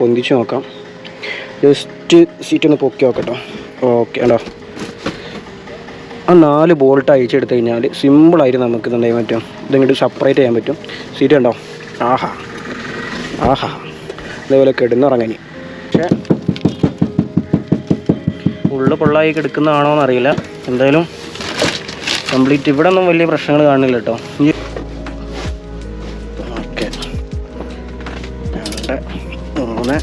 പൊന്തിച്ച് നോക്കാം. Just seat ഒന്ന് പൊക്കി നോക്കട്ടോ. ഓക്കെ ഉണ്ടോ, ആ 4 ബോൾട്ട് അയച്ചെടുത്ത് കഴിഞ്ഞാൽ സിമ്പിളായിട്ട് നമുക്ക് ഇതുണ്ടായി പറ്റും. ഇതിങ്ങോട്ട് സെപ്പറേറ്റ് ചെയ്യാൻ പറ്റും. സീറ്റ് ഉണ്ടോ, ആഹാ ആഹാ, അതേപോലെ കിടന്നുറങ്ങാൻ. പക്ഷേ ഉള്ളു പൊള്ളായി കിടക്കുന്നതാണോ എന്നറിയില്ല. എന്തായാലും കംപ്ലീറ്റ് ഇവിടെ ഒന്നും വലിയ പ്രശ്നങ്ങൾ കാണുന്നില്ല കേട്ടോ. ഓക്കെ, 2, 3,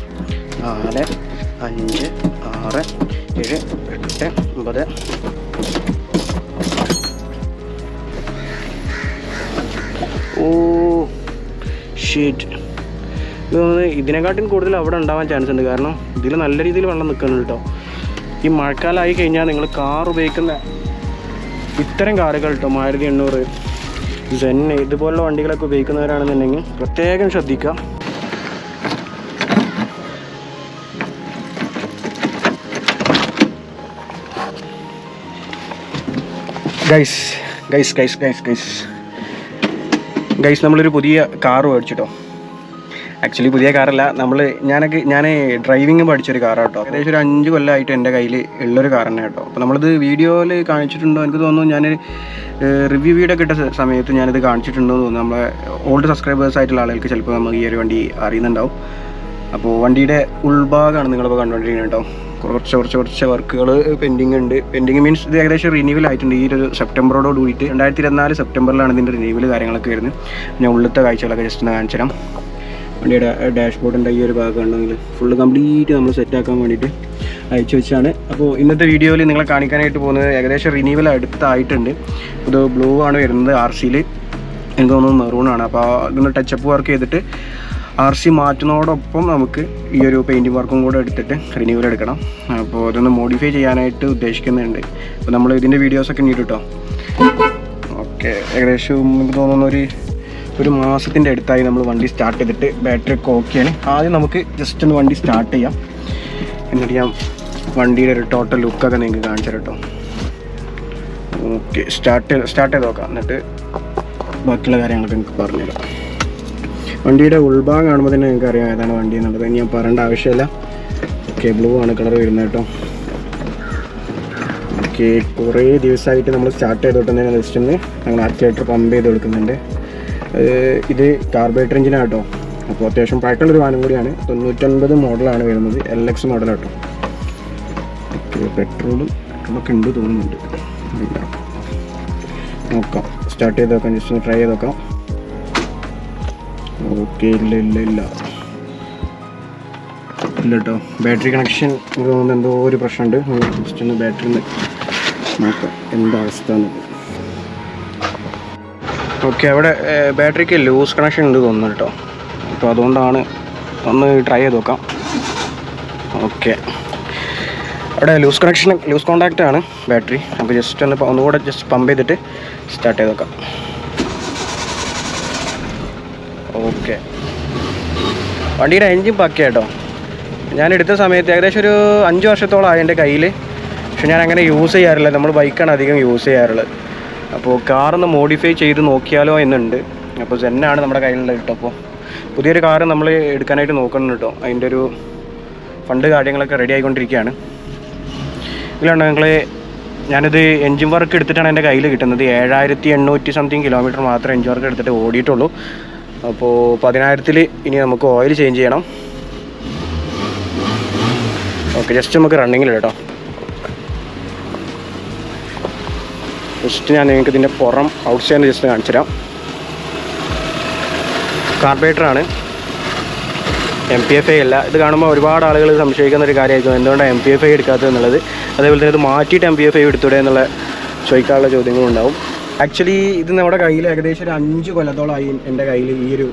4, 5, 6, 7, 8, 9. ഓ ഷീറ്റ്, ഇതിനെക്കാട്ടിലും കൂടുതൽ അവിടെ ഉണ്ടാവാൻ ചാൻസ് ഉണ്ട്. കാരണം ഇതിൽ നല്ല രീതിയിൽ വെള്ളം നിൽക്കുന്നുണ്ട് കേട്ടോ. ഈ മഴക്കാലമായി കഴിഞ്ഞാൽ നിങ്ങൾ കാർ ഉപയോഗിക്കുന്ന ഇത്തരം കാറുകൾ കേട്ടോ, മാരുതി 800, സെൻ ഇതുപോലുള്ള വണ്ടികളൊക്കെ ഉപയോഗിക്കുന്നവരാണെന്നുണ്ടെങ്കിൽ പ്രത്യേകം ശ്രദ്ധിക്കുക. ഗൈസ് നമ്മളൊരു പുതിയ കാറ് മേടിച്ചിട്ടോ. ആക്ച്വലി പുതിയ കാറല്ല, ഞാൻ ഡ്രൈവിങ് പഠിച്ചൊരു കാറാണ് കേട്ടോ. ഏകദേശം ഒരു 5 കൊല്ലമായിട്ട് എൻ്റെ കയ്യിൽ ഉള്ളൊരു കാർ തന്നെ കേട്ടോ. അപ്പോൾ നമ്മളിത് വീഡിയോയിൽ കാണിച്ചിട്ടുണ്ടോ എനിക്ക് തോന്നുന്നു. ഞാൻ റിവ്യൂ വീഡിയോ ഒക്കെ ഇട്ട സമയത്ത് ഞാനിത് കാണിച്ചിട്ടുണ്ടോ എന്ന് തോന്നുന്നു. നമ്മളെ ഓൾഡ് സബ്സ്ക്രൈബേഴ്സ് ആയിട്ടുള്ള ആളുകൾക്ക് ചിലപ്പോൾ നമുക്ക് ഈ ഒരു വണ്ടി അറിയുന്നുണ്ടാവും. അപ്പോൾ വണ്ടിയുടെ ഉൾഭാഗമാണ് നിങ്ങളിപ്പോൾ കണ്ടുകൊണ്ടിരിക്കുന്നത് കേട്ടോ. കുറച്ച് വർക്കുകൾ പെൻഡിങ് ഉണ്ട്. പെൻഡിങ് മീൻസ് ഇത് ഏകദേശം റിന്യൂവൽ ആയിട്ടുണ്ട്. ഈ ഒരു സെപ്റ്റംബറോട് കൂടിയിട്ട് 2024 സെപ്റ്റംബറിലാണ് ഇതിൻ്റെ റിന്യൂവൽ കാര്യങ്ങളൊക്കെ വരുന്നത്. ഞാൻ ഉള്ളിലത്തെ കാഴ്ചകളൊക്കെ ജസ്റ്റ് ഒന്ന് കാണിച്ചു തരാം. വണ്ടിയുടെ ഡാഷ്ബോർഡിൻ്റെ ഈ ഒരു ഭാഗം ഉണ്ടെങ്കിൽ ഫുള്ള് കംപ്ലീറ്റ് നമ്മൾ സെറ്റാക്കാൻ വേണ്ടിയിട്ട് അയച്ചു വെച്ചാണ്. അപ്പോൾ ഇന്നത്തെ വീഡിയോയിൽ നിങ്ങളെ കാണിക്കാനായിട്ട് പോകുന്നത് ഏകദേശം റിന്യൂവൽ അടുത്തായിട്ടുണ്ട്. ഇത് ബ്ലൂ ആണ് വരുന്നത്, RCയിൽ എനിക്ക് തോന്നുന്നത് മെറൂണാണ്. അപ്പോൾ ഇതൊന്ന് ടച്ചപ്പ് വർക്ക് ചെയ്തിട്ട് RC മാറ്റുന്നതോടൊപ്പം നമുക്ക് ഈ ഒരു പെയിൻറ്റിങ് വർക്കും കൂടെ എടുത്തിട്ട് റിന്യൂവൽ എടുക്കണം. അപ്പോൾ അതൊന്ന് മോഡിഫൈ ചെയ്യാനായിട്ട് ഉദ്ദേശിക്കുന്നുണ്ട്. അപ്പോൾ നമ്മൾ ഇതിൻ്റെ വീഡിയോസൊക്കെ ഉണ്ട് കേട്ടോ. ഓക്കെ, ഏകദേശം എനിക്ക് തോന്നുന്ന ഒരു മാസത്തിൻ്റെ അടുത്തായി നമ്മൾ വണ്ടി സ്റ്റാർട്ട് ചെയ്തിട്ട്. ബാറ്ററി ഒക്കെ ഓക്കെയാണ്. ആദ്യം നമുക്ക് ജസ്റ്റ് ഒന്ന് വണ്ടി സ്റ്റാർട്ട് ചെയ്യാം, എന്നിട്ട് ഞാൻ വണ്ടിയുടെ ഒരു ടോട്ടൽ ലുക്കൊക്കെ നിങ്ങൾക്ക് കാണിച്ചു തരാം കേട്ടോ. ഓക്കെ, സ്റ്റാർട്ട് ചെയ്ത് നോക്കാം, എന്നിട്ട് ബാക്കിയുള്ള കാര്യങ്ങളൊക്കെ എനിക്ക് പറഞ്ഞുതരാം. വണ്ടിയുടെ ഉൾഭാഗം കാണുമ്പോൾ തന്നെ നിങ്ങൾക്ക് അറിയാം ഏതാണ് വണ്ടി എന്നുള്ളത്. ഞാൻ പറയേണ്ട ആവശ്യമില്ല. ഓക്കെ, ബ്ലൂ ആണ് കളർ വരുന്നത് കേട്ടോ. ഓക്കെ, കുറേ ദിവസമായിട്ട് നമ്മൾ സ്റ്റാർട്ട് ചെയ്തോട്ടെ ജസ്റ്റ് ഒന്ന് ഞങ്ങൾ ആക്സിലേറ്റർ പമ്പ് ചെയ്ത് കൊടുക്കുന്നുണ്ട്. ഇത് കാർബറേറ്റർ എഞ്ചിനാണ് കേട്ടോ. അപ്പോൾ അത്യാവശ്യം പഴക്കമുള്ളൊരു വാഹനം കൂടിയാണ്. 99 മോഡലാണ് വരുന്നത്, LX മോഡൽ കേട്ടോ. ഓക്കെ, പെട്രോളും നമുക്ക് ഉണ്ട് തോന്നുന്നുണ്ട്. നോക്കാം, സ്റ്റാർട്ട് ചെയ്ത് നോക്കാം, ജസ്റ്റ് ഒന്ന് ട്രൈ ചെയ്ത് നോക്കാം. ഓക്കെ, ഇല്ല കേട്ടോ. ബാറ്ററി കണക്ഷൻ എനിക്ക് തോന്നുന്നു എന്തോ ഒരു പ്രശ്നമുണ്ട്. ജസ്റ്റ് ഒന്ന് ബാറ്ററി നോക്കാം എന്താ അവസ്ഥ എന്നുള്ളത്. ഓക്കെ, അവിടെ ബാറ്ററിക്ക് ലൂസ് കണക്ഷൻ ഉണ്ട് തോന്നുന്നു കേട്ടോ. അപ്പോൾ അതുകൊണ്ടാണ്, ഒന്ന് ട്രൈ ചെയ്ത് നോക്കാം. ഓക്കെ, അവിടെ ലൂസ് കോണ്ടാക്റ്റ് ആണ് ബാറ്ററി. നമുക്ക് ജസ്റ്റ് ഒന്നുകൂടെ ജസ്റ്റ് പമ്പ് ചെയ്തിട്ട് സ്റ്റാർട്ട് ചെയ്ത് നോക്കാം. ഓക്കെ, വണ്ടിയുടെ എൻജിൻ പക്ക കേട്ടോ. ഞാൻ എടുത്ത സമയത്ത് ഏകദേശം ഒരു 5 വർഷത്തോളമായി എൻ്റെ കയ്യിൽ. പക്ഷെ ഞാൻ അങ്ങനെ യൂസ് ചെയ്യാറില്ല. നമ്മൾ ബൈക്കാണ് അധികം യൂസ് ചെയ്യാറുള്ളത്. അപ്പോൾ കാറൊന്ന് മോഡിഫൈ ചെയ്ത് നോക്കിയാലോ എന്നുണ്ട്. അപ്പോൾ സെന്നാണ് നമ്മുടെ കയ്യിലുള്ളത് കേട്ടോ. അപ്പോൾ പുതിയൊരു കാറ് നമ്മൾ എടുക്കാനായിട്ട് നോക്കുന്നുണ്ട് കേട്ടോ. അതിൻ്റെ ഒരു ഫണ്ട് കാര്യങ്ങളൊക്കെ റെഡി ആയിക്കൊണ്ടിരിക്കുകയാണ്. ഇതിലാണ് ഞാനിത് എൻജിൻ വർക്ക് എടുത്തിട്ടാണ് എൻ്റെ കയ്യിൽ കിട്ടുന്നത്. 7800 സംതിങ് കിലോമീറ്റർ മാത്രമേ എൻജിൻ വർക്ക് എടുത്തിട്ട് ഓടിയിട്ടുള്ളൂ. അപ്പോൾ 10,000-ൽ ഇനി നമുക്ക് ഓയിൽ ചേഞ്ച് ചെയ്യണം. ഓക്കെ, ജസ്റ്റ് നമുക്ക് റണ്ണിങ്ങിൽ കേട്ടോ. ജസ്റ്റ് ഞാൻ നിങ്ങൾക്ക് ഇതിൻ്റെ പുറം ഔട്ട്സൈഡ് ജസ്റ്റ് കാണിച്ചു തരാം. കാർബറേറ്ററാണ്, MPFI അല്ല. ഇത് കാണുമ്പോൾ ഒരുപാട് ആളുകൾ സംശയിക്കുന്ന ഒരു കാര്യമായിരിക്കും, എന്തുകൊണ്ടാണ് MPFI എടുക്കാത്തത് എന്നുള്ളത്. അതേപോലെ തന്നെ ഇത് മാറ്റിയിട്ട് MPFI എടുത്തൂടെ എന്നുള്ള ചോദിക്കാനുള്ള ചോദ്യങ്ങളുണ്ടാവും. ആക്ച്വലി ഇത് നമ്മുടെ കയ്യിൽ ഏകദേശം ഒരു 5 കൊല്ലത്തോളമായി എൻ്റെ കയ്യിൽ ഈ ഒരു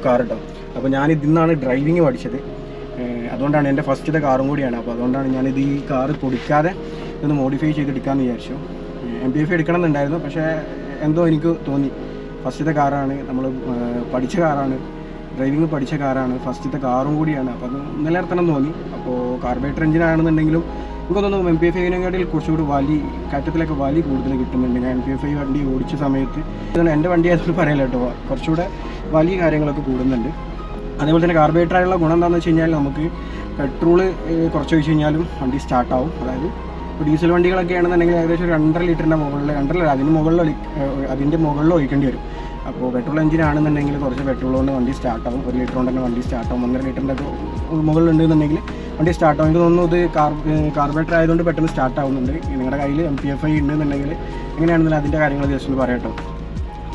കാർ കേട്ടോ. അപ്പോൾ ഞാൻ ഇതിന്നാണ് ഡ്രൈവിങ് പഠിച്ചത്. അതുകൊണ്ടാണ് എൻ്റെ ഫസ്റ്റത്തെ കാറും കൂടിയാണ്. അപ്പോൾ അതുകൊണ്ടാണ് ഞാനിത് ഈ കാറ് കൊടുക്കാതെ ഇതൊന്ന് മോഡിഫൈ ചെയ്തെടുക്കാമെന്ന് വിചാരിച്ചു. MPFI എടുക്കണം എന്നുണ്ടായിരുന്നു, പക്ഷേ എന്തോ എനിക്ക് തോന്നി ഫസ്റ്റത്തെ കാറാണ്, നമ്മൾ പഠിച്ച കാറാണ്, ഡ്രൈവിംഗ് പഠിച്ച കാറാണ്, ഫസ്റ്റത്തെ കാറും കൂടിയാണ്. അപ്പോൾ അത് നിലനിർത്തണം തോന്നി. അപ്പോൾ കാർബറേറ്റർ എഞ്ചിനാണെന്നുണ്ടെങ്കിലും എനിക്ക് തോന്നുന്നു MPFI-നെക്കാട്ടിൽ കുറച്ചുകൂടി കയറ്റത്തിലൊക്കെ വലി കൂടുതൽ കിട്ടുന്നുണ്ട്. ഞാൻ MPFI വണ്ടി ഓടിച്ച സമയത്ത് എൻ്റെ വണ്ടി ആയതുകൊണ്ട് പറയല്ല കേട്ടോ, കുറച്ചുകൂടെ വലിയ കാര്യങ്ങളൊക്കെ കൂടുന്നുണ്ട്. അതേപോലെ തന്നെ കാർബറേറ്ററായുള്ള ഗുണം എന്താണെന്ന് വെച്ച് കഴിഞ്ഞാൽ നമുക്ക് പെട്രോള് കുറച്ച് ഒഴിച്ച് കഴിഞ്ഞാലും വണ്ടി സ്റ്റാർട്ടാവും. അതായത് ഡീസൽ വണ്ടികളൊക്കെ ആണെന്നുണ്ടെങ്കിൽ ഏകദേശം ഒരു 2.5 ലിറ്ററിൻ്റെ മുകളിൽ 2.5 അതിൻ്റെ മുകളിൽ ഒഴിക്കേണ്ടി വരും. അപ്പോൾ പെട്രോൾ എഞ്ചിൻ ആണെന്നുണ്ടെങ്കിൽ കുറച്ച് പെട്രോൾ കൊണ്ട് വണ്ടി സ്റ്റാർട്ടാവും. 1 ലിറ്റർ കൊണ്ട് തന്നെ വണ്ടി സ്റ്റാർട്ടാവും. 1.5 ലിറ്ററിൻ്റെ മുകളിലുണ്ടെന്നുണ്ടെങ്കിൽ വണ്ടി സ്റ്റാർട്ടാവും. എനിക്ക് തോന്നുന്നു ഇത് കാർബറേറ്റർ ആയതുകൊണ്ട് പെട്ടെന്ന് സ്റ്റാർട്ടാവുന്നുണ്ട്. നിങ്ങളുടെ കയ്യിൽ MPFI ഉണ്ടെന്നുണ്ടെങ്കിൽ എങ്ങനെയാണെന്നുണ്ടെങ്കിൽ അതിൻ്റെ കാര്യങ്ങൾ ജസ്റ്റ് ഒന്ന് പറയട്ടോ.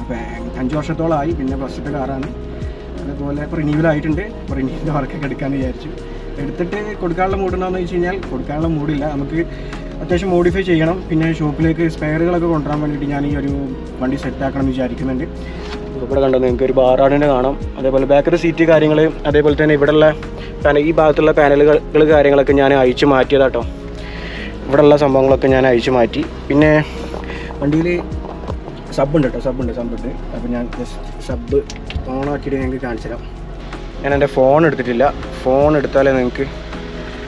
അപ്പോൾ 5 വർഷത്തോളമായി, പിന്നെ ഫസ്റ്റത്തെ കാറാണ്. അതുപോലെ ഇപ്പോൾ റിന്യൂവലായിട്ടുണ്ട്. ഇപ്പോൾ റിന്യൂവിൻ്റെ വർക്കൊക്കെ എടുക്കാമെന്ന് വിചാരിച്ചു. എടുത്തിട്ട് കൊടുക്കാനുള്ള മൂടുണ്ടോയെന്ന് വെച്ച് കഴിഞ്ഞാൽ കൊടുക്കാനുള്ള മൂടില്ല. നമുക്ക് അത്യാവശ്യം മോഡിഫൈ ചെയ്യണം. പിന്നെ ഷോപ്പിലേക്ക് സ്പെയറുകളൊക്കെ കൊണ്ടുവരാൻ വേണ്ടിയിട്ട് ഞാൻ ഈ ഒരു വണ്ടി സെറ്റാക്കണം എന്ന് വിചാരിക്കുന്നുണ്ട്. ഇവിടെ കണ്ടോ നിങ്ങൾക്ക് ഒരു ബാറാടിനെ കാണാം. അതേപോലെ ബാക്കറി സീറ്റ് കാര്യങ്ങൾ, അതേപോലെ തന്നെ ഇവിടെയുള്ള ഈ ഭാഗത്തുള്ള പാനലുകൾ കാര്യങ്ങളൊക്കെ ഞാൻ അഴിച്ച് മാറ്റിയതാട്ടോ. ഇവിടെയുള്ള സംഭവങ്ങളൊക്കെ ഞാൻ അഴിച്ച് മാറ്റി. പിന്നെ വണ്ടിയിൽ സബ്ബുണ്ട് കേട്ടോ, സബ്ബുണ്ട്. അപ്പോൾ ഞാൻ ജസ്റ്റ് സബ്ബ് ഓണാക്കിയിട്ട് നിങ്ങൾക്ക് കാണിച്ചു തരാം. ഞാൻ എൻ്റെ ഫോൺ എടുത്തിട്ടില്ല. ഫോൺ എടുത്താലേ നിങ്ങൾക്ക്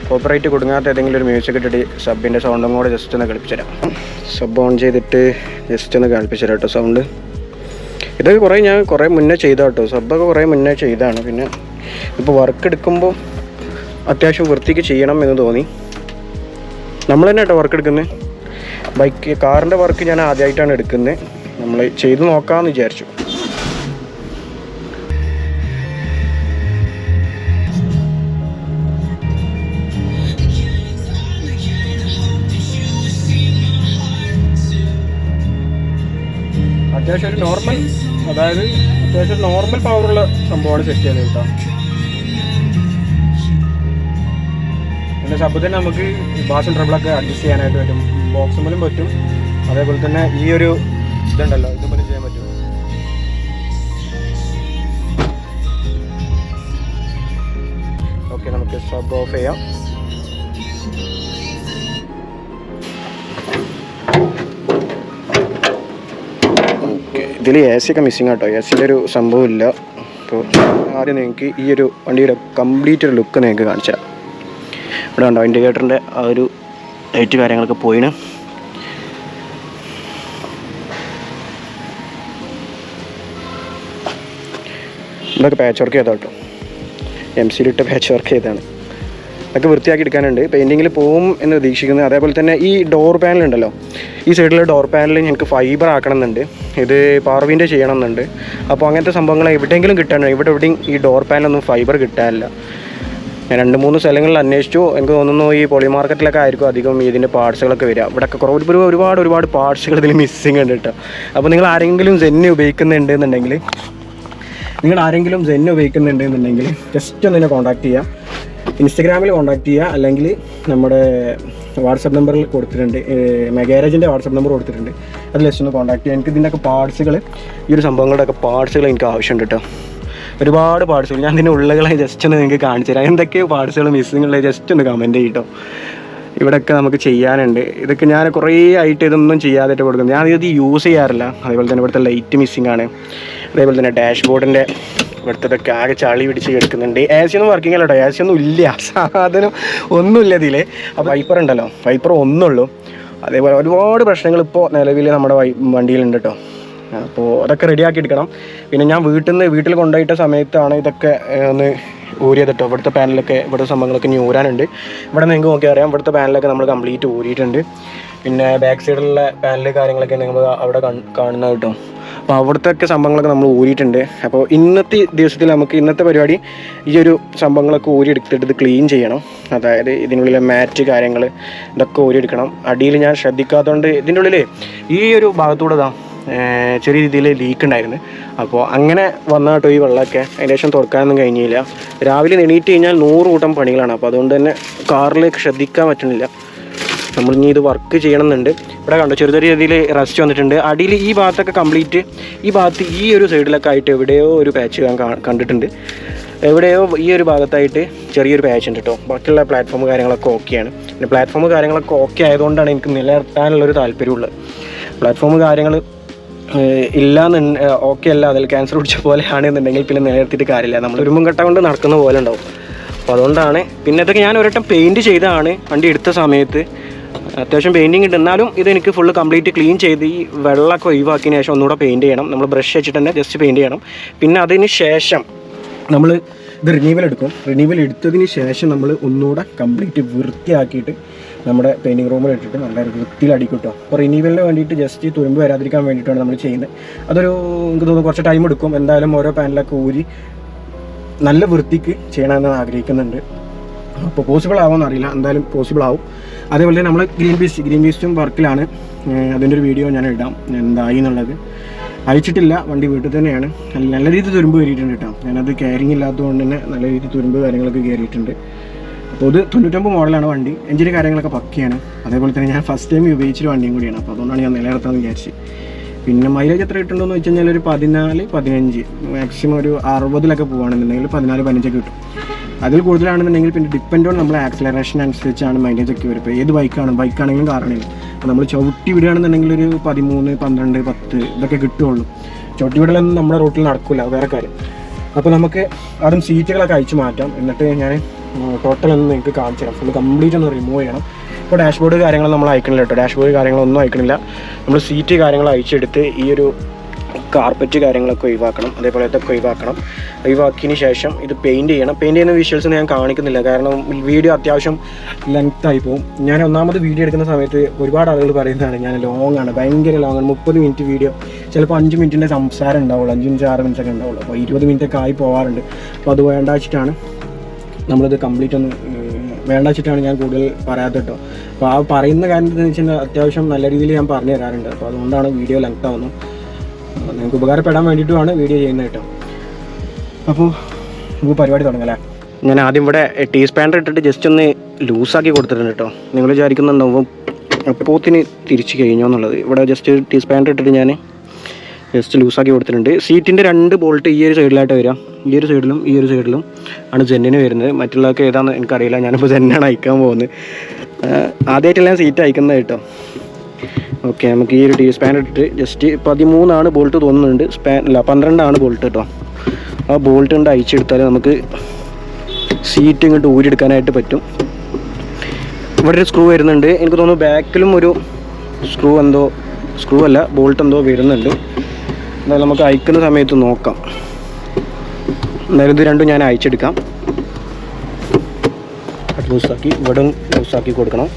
കോപ്പറേറ്റ് കൊടുങ്ങാത്ത ഏതെങ്കിലും ഒരു മ്യൂസിക് ഇട്ടിട്ട് സബിൻ്റെ സൗണ്ടും കൂടെ ജസ്റ്റ് ഒന്ന് കളിപ്പിച്ചു തരാം. സബ് ഓൺ ചെയ്തിട്ട് ജസ്റ്റ് ഒന്ന് കളിപ്പിച്ചു തരാം കേട്ടോ സൗണ്ട്. ഇതൊക്കെ ഞാൻ കുറേ മുന്നേ ചെയ്ത കേട്ടോ. സബ്ബൊക്കെ കുറേ മുന്നേ ചെയ്തതാണ്. പിന്നെ ഇപ്പോൾ വർക്ക് എടുക്കുമ്പോൾ അത്യാവശ്യം വൃത്തിക്ക് ചെയ്യണം എന്ന് തോന്നി. നമ്മൾ തന്നെ കേട്ടോ വർക്ക് എടുക്കുന്നത്. കാറിൻ്റെ വർക്ക് ഞാൻ ആദ്യമായിട്ടാണ് എടുക്കുന്നത്. നമ്മൾ ചെയ്ത് നോക്കാമെന്ന് വിചാരിച്ചു. അത്യാവശ്യം ഒരു നോർമൽ, അതായത് അത്യാവശ്യം നോർമൽ പവറുള്ള സംഭവമാണ് സെറ്റ് ചെയ്തത് കേട്ടോ. പിന്നെ സബ് തന്നെ നമുക്ക് ബാസും ട്രബിളൊക്കെ അഡ്ജസ്റ്റ് ചെയ്യാനായിട്ട് പറ്റും. ബോക്സുമ്പോഴും പറ്റും. അതേപോലെ തന്നെ ഈ ഒരു ഇതുണ്ടല്ലോ, ഇതുപോലെ ചെയ്യാൻ പറ്റും. ഓക്കെ, നമുക്ക് സബ് ഓഫ് ചെയ്യാം. ഇതിൽ AC ഒക്കെ മിസ്സിങ് ആട്ടോ. AC-ൻ്റെ ഒരു സംഭവമില്ല. അപ്പോൾ ആദ്യം നിങ്ങൾക്ക് ഈ ഒരു വണ്ടിയുടെ കംപ്ലീറ്റ് ഒരു ലുക്ക് നിങ്ങൾക്ക് കാണിച്ചു തരാം. ഇവിടെ കണ്ടോ ഇൻഡിക്കേറ്ററിൻ്റെ ആ ഒരു ലൈറ്റ് കാര്യങ്ങളൊക്കെ പോയിന്. ഇതൊക്കെ പാച്ച് വർക്ക് ചെയ്താൽ കേട്ടോ. MC-യിലിട്ട് പാച്ച് വർക്ക് ചെയ്താണ്. അതൊക്കെ വൃത്തിയാക്കി എടുക്കാനുണ്ട്. പെയിൻറ്റിങ്ങിൽ പോകും എന്ന് പ്രതീക്ഷിക്കുന്നത്. അതേപോലെ തന്നെ ഈ ഡോർ പാനലുണ്ടല്ലോ, ഈ സൈഡിലെ ഡോർ പാനൽ ഞങ്ങൾക്ക് ഫൈബർ ആക്കണമെന്നുണ്ട്. ഇത് പാർവിൻ്റെ ചെയ്യണമെന്നുണ്ട്. അപ്പോൾ അങ്ങനത്തെ സംഭവങ്ങൾ എവിടെയെങ്കിലും കിട്ടാനുണ്ട്. എവിടെയും ഈ ഡോർ പാനലൊന്നും ഫൈബർ കിട്ടാനില്ല. ഞാൻ 2-3 സ്ഥലങ്ങളിൽ അന്വേഷിച്ചു. എനിക്ക് തോന്നുന്നു ഈ പോളി മാർക്കറ്റിലൊക്കെ ആയിരിക്കും അധികം ഇതിൻ്റെ പാർട്സുകളൊക്കെ വരിക. ഇവിടെയൊക്കെ ഒരുപാട് പാർട്സുകൾ ഇതിൽ മിസ്സിങ് ഉണ്ട് കേട്ടോ. അപ്പോൾ നിങ്ങൾ ആരെങ്കിലും സെന്ന് ഉപയോഗിക്കുന്നുണ്ടെന്നുണ്ടെങ്കിൽ ജസ്റ്റ് ഒന്ന് എന്നെ കോൺടാക്ട് ചെയ്യുക. ഇൻസ്റ്റഗ്രാമിൽ കോൺടാക്ട് ചെയ്യുക, അല്ലെങ്കിൽ നമ്മുടെ വാട്സപ്പ് നമ്പറിൽ കൊടുത്തിട്ടുണ്ട്. മെഗാരേജിൻ്റെ വാട്സപ്പ് നമ്പർ കൊടുത്തിട്ടുണ്ട്. അതിൽ ജസ്റ്റ് ഒന്ന് കോൺടാക്ട് ചെയ്യുക. എനിക്ക് ഇതിൻ്റെയൊക്കെ പാർട്സുകൾ, ഈ ഒരു സംഭവങ്ങളുടെയൊക്കെ പാർട്സുകൾ എനിക്ക് ആവശ്യമുണ്ട് കേട്ടോ. ഒരുപാട് പാർട്സുകൾ ഞാൻ ഇതിൻ്റെ ഉള്ളകളെ ജസ്റ്റ് ഒന്ന് നിങ്ങൾക്ക് കാണിച്ചു തരാം. എന്തൊക്കെ പാർട്സുകൾ മിസ്സിങ് ഉള്ളത് ജസ്റ്റ് ഒന്ന് കമൻറ്റ് ചെയ്യട്ടോ. ഇവിടെയൊക്കെ നമുക്ക് ചെയ്യാനുണ്ട്. ഇതൊക്കെ ഞാൻ കുറേ ആയിട്ട് ഇതൊന്നും ചെയ്യാതായിട്ട് കൊടുക്കുന്നത്. ഞാൻ ഇത് യൂസ് ചെയ്യാറില്ല. അതേപോലെ തന്നെ ഇവിടുത്തെ ലൈറ്റ് മിസ്സിങ് ആണ്. അതേപോലെ തന്നെ ഡാഷ്ബോർഡിൻ്റെ ഇവിടുത്തെ ആകെ ചളി പിടിച്ച് കിടക്കുന്നുണ്ട്. AC ഒന്നും വർക്കിംഗ് അല്ല കേട്ടോ. AC ഒന്നും ഇല്ല, സാധനം ഒന്നുമില്ല ഇതിൽ. അപ്പോൾ വൈപ്പർ ഉണ്ടല്ലോ, വൈപ്പർ ഒന്നുള്ളൂ. അതേപോലെ ഒരുപാട് പ്രശ്നങ്ങൾ ഇപ്പോൾ നിലവിൽ നമ്മുടെ വണ്ടിയിലുണ്ട് കേട്ടോ. അപ്പോൾ അതൊക്കെ റെഡിയാക്കി എടുക്കണം. പിന്നെ ഞാൻ വീട്ടിൽ കൊണ്ടുപോയിട്ട സമയത്താണ് ഇതൊക്കെ ഒന്ന് ഊരിയത് കേട്ടോ. ഇവിടുത്തെ പാനലൊക്കെ, ഇവിടുത്തെ സംഭവങ്ങളൊക്കെ ഇനി ഊരാനുണ്ട്. ഇവിടെ നിങ്ങൾക്ക് നോക്കി അറിയാം, ഇവിടുത്തെ പാനലൊക്കെ നമ്മൾ കംപ്ലീറ്റ് ഊരിയിട്ടുണ്ട്. പിന്നെ ബാക്ക് സൈഡിലുള്ള പാനൽ കാര്യങ്ങളൊക്കെ നിങ്ങൾ അവിടെ കാണുന്നത് കേട്ടോ. അപ്പോൾ അവിടുത്തെ ഒക്കെ സംഭവങ്ങളൊക്കെ നമ്മൾ ഊരിയിട്ടുണ്ട്. അപ്പോൾ ഇന്നത്തെ ദിവസത്തിൽ നമുക്ക് ഇന്നത്തെ പരിപാടി ഈ ഒരു സംഭവങ്ങളൊക്കെ ഊരിയെടുത്തിട്ട് ഇത് ക്ലീൻ ചെയ്യണം. അതായത് ഇതിനുള്ളിലെ മാറ്റ് കാര്യങ്ങൾ ഇതൊക്കെ ഊരിയെടുക്കണം. അടിയിൽ ഞാൻ ശ്രദ്ധിക്കാത്തതുകൊണ്ട് ഇതിൻ്റെ ഉള്ളിൽ ഈ ഒരു ഭാഗത്തൂടെ ചെറിയ രീതിയിൽ ലീക്ക് ഉണ്ടായിരുന്നു. അപ്പോൾ അങ്ങനെ വന്ന കേട്ടോ ഈ വെള്ളമൊക്കെ. ഏകദേശം തുറക്കാനൊന്നും കഴിഞ്ഞില്ല. രാവിലെ എണീറ്റ് കഴിഞ്ഞാൽ 100 കൂട്ടം പണികളാണ്. അപ്പോൾ അതുകൊണ്ട് തന്നെ കാറിലേക്ക് ശ്രദ്ധിക്കാൻ പറ്റുന്നില്ല. നമ്മളിനി ഇത് വർക്ക് ചെയ്യണമെന്നുണ്ട്. ഇവിടെ കണ്ടോ ചെറിയ രീതിയിൽ റസ്റ്റ് വന്നിട്ടുണ്ട്. അടിയിൽ ഈ ഭാഗത്തൊക്കെ കംപ്ലീറ്റ്, ഈ ഭാഗത്ത് ഈ ഒരു സൈഡിലൊക്കെ ആയിട്ട് എവിടെയോ ഒരു പാച്ച് ഞാൻ കണ്ടിട്ടുണ്ട്. എവിടെയോ ഈ ഒരു ഭാഗത്തായിട്ട് ചെറിയൊരു പാച്ച് ഉണ്ട് കേട്ടോ. ബാക്കിയുള്ള പ്ലാറ്റ്ഫോം കാര്യങ്ങളൊക്കെ ഓക്കെയാണ്. പിന്നെ പ്ലാറ്റ്ഫോം കാര്യങ്ങളൊക്കെ ഓക്കെ ആയതുകൊണ്ടാണ് എനിക്ക് നിലനിർത്താനുള്ളൊരു താല്പര്യമുള്ളത്. പ്ലാറ്റ്ഫോം കാര്യങ്ങൾ ഓക്കെ അല്ല, അതിൽ ക്യാൻസർ പിടിച്ച പോലെ ആണെന്നുണ്ടെങ്കിൽ പിന്നെ നിലനിർത്തിയിട്ട് കാര്യമില്ല. നമ്മൾ ഒരു മുൻകട്ട കൊണ്ട് നടക്കുന്ന പോലെ ഉണ്ടാവും. അപ്പോൾ അതുകൊണ്ടാണ്. പിന്നെ ഇതൊക്കെ ഞാൻ ഒരട്ടം പെയിൻറ്റ് ചെയ്തതാണ് വണ്ടി എടുത്ത സമയത്ത്. അത്യാവശ്യം പെയിൻറ്റിങ് ഉണ്ട്. എന്നാലും ഇതെനിക്ക് ഫുള്ള് കംപ്ലീറ്റ് ക്ലീൻ ചെയ്ത് ഈ വെള്ളമൊക്കെ ഒഴിവാക്കിയതിന് ശേഷം ഒന്നുകൂടെ പെയിൻറ്റ് ചെയ്യണം. നമ്മൾ ബ്രഷ് വെച്ചിട്ട് തന്നെ ജസ്റ്റ് പെയിൻറ്റ് ചെയ്യണം. പിന്നെ അതിന് ശേഷം നമ്മൾ ഇത് റിന്യൂവൽ എടുക്കും. റിന്യൂവൽ എടുത്തതിന് ശേഷം നമ്മൾ ഒന്നുകൂടെ കംപ്ലീറ്റ് വൃത്തിയാക്കിയിട്ട് നമ്മുടെ പെയിൻറ്റിങ് റൂമിൽ ഇട്ടിട്ട് നല്ല വൃത്തിയിൽ അടിക്കും കേട്ടോ. അപ്പോൾ റിന്യൂവലിന് വേണ്ടിയിട്ട് ജസ്റ്റ് തുരുമ്പ് വരാതിരിക്കാൻ വേണ്ടിയിട്ടാണ് നമ്മൾ ചെയ്യുന്നത്. അതൊരു എനിക്ക് തോന്നുന്നു കുറച്ച് ടൈം എടുക്കും. എന്തായാലും ഓരോ പാനലൊക്കെ ഊരി നല്ല വൃത്തിക്ക് ചെയ്യണമെന്ന് ആഗ്രഹിക്കുന്നുണ്ട്. അപ്പോൾ പോസിബിൾ ആവുമെന്ന് അറിയില്ല, എന്തായാലും പോസിബിൾ ആവും. അതേപോലെ തന്നെ നമ്മൾ ഗ്രീൻ പീസ്റ്റും വർക്കിലാണ്. അതിൻ്റെ ഒരു വീഡിയോ ഞാൻ ഇടാം എന്തായി എന്നുള്ളത്. അയച്ചിട്ടില്ല, വണ്ടി വീട്ടിൽ തന്നെയാണ്. നല്ല രീതിയിൽ തുരുമ്പ് കയറിയിട്ടുണ്ട് കേട്ടോ. ഞാനത് കെയറിങ് ഇല്ലാത്തതുകൊണ്ട് തന്നെ നല്ല രീതിയിൽ തുരുമ്പ് കാര്യങ്ങളൊക്കെ കയറിയിട്ടുണ്ട്. അപ്പോൾ ഇത് 99 മോഡലാണ് വണ്ടി. എഞ്ചിൻ്റെ കാര്യങ്ങളൊക്കെ പക്കയാണ്. അതേപോലെ തന്നെ ഞാൻ ഫസ്റ്റ് ടൈം ഉപയോഗിച്ചൊരു വണ്ടിയും കൂടിയാണ്. അപ്പോൾ അതുകൊണ്ടാണ് ഞാൻ നിലനിർത്താമെന്ന് വിചാരിച്ച്. പിന്നെ മൈലേജ് എത്ര കിട്ടുന്നുണ്ടോ എന്ന് വെച്ച് കഴിഞ്ഞാൽ ഒരു 14-15, മാക്സിമം ഒരു 60 പോകുകയാണെന്നുണ്ടെങ്കിൽ 14-15 കിട്ടും. അതിൽ കൂടുതലാണെന്നുണ്ടെങ്കിൽ പിന്നെ ഡിപ്പെൻഡ് ഓൺ നമ്മളെ ആക്സിലറേഷൻ അനുസരിച്ചാണ് മൈലേജ് ഒക്കെ വരും. ഇപ്പോൾ ഏത് ബൈക്കാണെങ്കിലും കാറാണെങ്കിലും അപ്പോൾ നമ്മൾ ചവിട്ടി വിടുകയാണെന്നുണ്ടെങ്കിൽ ഒരു 13, 12, 10 ഇതൊക്കെ കിട്ടുകയുള്ളൂ. ചവിട്ടി വിടലൊന്നും നമ്മുടെ റൂട്ടിൽ നടക്കില്ല, വേറെ കാര്യം. അപ്പോൾ നമുക്ക് ആദ്യം സീറ്റുകളൊക്കെ അയച്ചു മാറ്റാം. എന്നിട്ട് ഞാൻ ടോട്ടൽ ഒന്ന് നിങ്ങൾക്ക് കാണിച്ചു തരാം. ഫുൾ കംപ്ലീറ്റ് ഒന്ന് റിമൂവ് ചെയ്യണം. ഇപ്പോൾ ഡാഷ്ബോർഡ് കാര്യങ്ങൾ നമ്മൾ അയക്കണില്ല കേട്ടോ. ഡാഷ്ബോർഡ് കാര്യങ്ങളൊന്നും അയക്കണില്ല. നമ്മൾ സീറ്റ് കാര്യങ്ങൾ അയച്ചെടുത്ത് ഈ ഒരു കാർപ്പറ്റ് കാര്യങ്ങളൊക്കെ ഒഴിവാക്കണം. അതേപോലെ ഇതൊക്കെ ഒഴിവാക്കിയതിന് ശേഷം ഇത് പെയിൻറ്റ് ചെയ്യണം. പെയിൻറ്റ് ചെയ്യുന്ന വിഷ്വൽസ് ഞാൻ കാണിക്കുന്നില്ല, കാരണം വീഡിയോ അത്യാവശ്യം ലെങ്ത്തായി പോകും. ഞാൻ ഒന്നാമത് വീഡിയോ എടുക്കുന്ന സമയത്ത് ഒരുപാട് ആളുകൾ പറയുന്നതാണ് ഞാൻ ലോങ് ആണ്, ഭയങ്കര ലോങ് ആണ്. 30 മിനിറ്റ് വീഡിയോ, ചിലപ്പോൾ 5 മിനിറ്റിൻ്റെ സംസാരം ഉണ്ടാവുള്ളൂ, 5-6 മിനിറ്റ് ഒക്കെ ഉണ്ടാവുള്ളൂ. അപ്പോൾ 20 മിനിറ്റൊക്കെ ആയി പോകാറുണ്ട്. അപ്പോൾ അത് വേണ്ട വെച്ചിട്ടാണ് നമ്മളിത് കംപ്ലീറ്റ് ഒന്ന് വേണ്ട വെച്ചിട്ടാണ് ഞാൻ കൂടുതൽ പറയാത്തത് കേട്ടോ. അപ്പോൾ ആ പറയുന്ന കാര്യം എന്ന് വെച്ചാൽ അത്യാവശ്യം നല്ല രീതിയിൽ ഞാൻ പറഞ്ഞു തരാറുണ്ട്. അപ്പോൾ അതുകൊണ്ടാണ് വീഡിയോ ലെങ്ത് ആവുന്നത്. നിങ്ങൾക്ക് ഉപകാരപ്പെടാൻ വേണ്ടിയിട്ടുമാണ് വീഡിയോ ചെയ്യുന്നത് കേട്ടോ. അപ്പോൾ നമുക്ക് പരിപാടി തുടങ്ങാം. ഞാൻ ആദ്യം ഇവിടെ ടീ സ്പാൻഡർ ഇട്ടിട്ട് ജസ്റ്റ് ഒന്ന് ലൂസാക്കി കൊടുത്തിട്ടുണ്ട് കേട്ടോ. നിങ്ങൾ വിചാരിക്കുന്നുണ്ടാവും എപ്പോത്തിന് തിരിച്ച് കഴിഞ്ഞോ എന്നുള്ളത്. ഇവിടെ ജസ്റ്റ് ടീ സ്പാൻഡർ ഇട്ടിട്ട് ഞാൻ ജസ്റ്റ് ലൂസാക്കി കൊടുത്തിട്ടുണ്ട്. സീറ്റിൻ്റെ 2 ബോൾട്ട് ഈ ഒരു സൈഡിലായിട്ട് വരിക. ഈ ഒരു സൈഡിലും ആണ് ജെന്നിന് വരുന്നത്. മറ്റുള്ളതൊക്കെ ഏതാണെന്ന് എനിക്കറിയില്ല. ഞാനിപ്പോൾ ജെന്നാണ് അയക്കാൻ പോകുന്നത്. ആദ്യമായിട്ടല്ല ഞാൻ സീറ്റ് അയക്കുന്നത് കേട്ടോ. ഓക്കെ, നമുക്ക് ഈ ഒരു ടീ സ്പാൻ ഇട്ടിട്ട് ജസ്റ്റ് 13 ബോൾട്ട് തോന്നുന്നുണ്ട്. 12 ബോൾട്ട് കേട്ടോ. ആ ബോൾട്ട് കൊണ്ട് അയച്ചെടുത്താൽ നമുക്ക് സീറ്റ് ഇങ്ങോട്ട് ഊരിയെടുക്കാനായിട്ട് പറ്റും. ഇവിടെ ഒരു സ്ക്രൂ വരുന്നുണ്ട്. എനിക്ക് തോന്നുന്നു ബാക്കിലും ഒരു ബോൾട്ട് എന്തോ വരുന്നുണ്ട്. എന്തായാലും നമുക്ക് അയക്കുന്ന സമയത്ത് നോക്കാം. എന്തായാലും ഇത് രണ്ടും ഞാൻ അയച്ചെടുക്കാം. ലൂസാക്കി ഇവിടെ ലൂസാക്കി കൊടുക്കണം.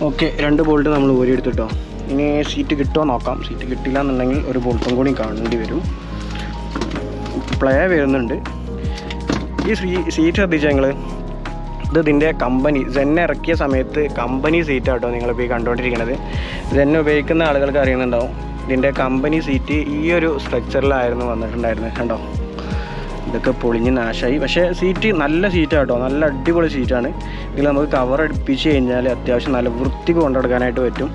ഓക്കെ, 2 ബോൾട്ട് നമ്മൾ ഊരിയെടുത്തിട്ടോ. ഇനി സീറ്റ് കിട്ടുമോ നോക്കാം. സീറ്റ് കിട്ടില്ല എന്നുണ്ടെങ്കിൽ ഒരു ബോൾട്ടും കൂടി കാണേണ്ടി വരും. പ്ലേ വരുന്നുണ്ട്. ഈ സീറ്റ് ശ്രദ്ധിച്ചാൽ ഞങ്ങൾ ഇതിൻ്റെ കമ്പനി സെന്നെ ഇറക്കിയ സമയത്ത് കമ്പനി സീറ്റാട്ടോ നിങ്ങളിപ്പോൾ ഈ കണ്ടുകൊണ്ടിരിക്കുന്നത്. സെന്നെ ഉപയോഗിക്കുന്ന ആളുകൾക്ക് അറിയുന്നുണ്ടാവും. ഇതിൻ്റെ കമ്പനി സീറ്റ് ഈ ഒരു സ്ട്രക്ചറിലായിരുന്നു വന്നിട്ടുണ്ടായിരുന്നത്. കണ്ടോ, ഇതൊക്കെ പൊളിഞ്ഞ് നാശമായി. പക്ഷേ സീറ്റ് നല്ല സീറ്റാട്ടോ, നല്ല അടിപൊളി സീറ്റാണ്. ഇതിൽ നമുക്ക് കവർ അടുപ്പിച്ച് കഴിഞ്ഞാൽ അത്യാവശ്യം നല്ല വൃത്തിക്ക് കൊണ്ടെടുക്കാനായിട്ട് പറ്റും.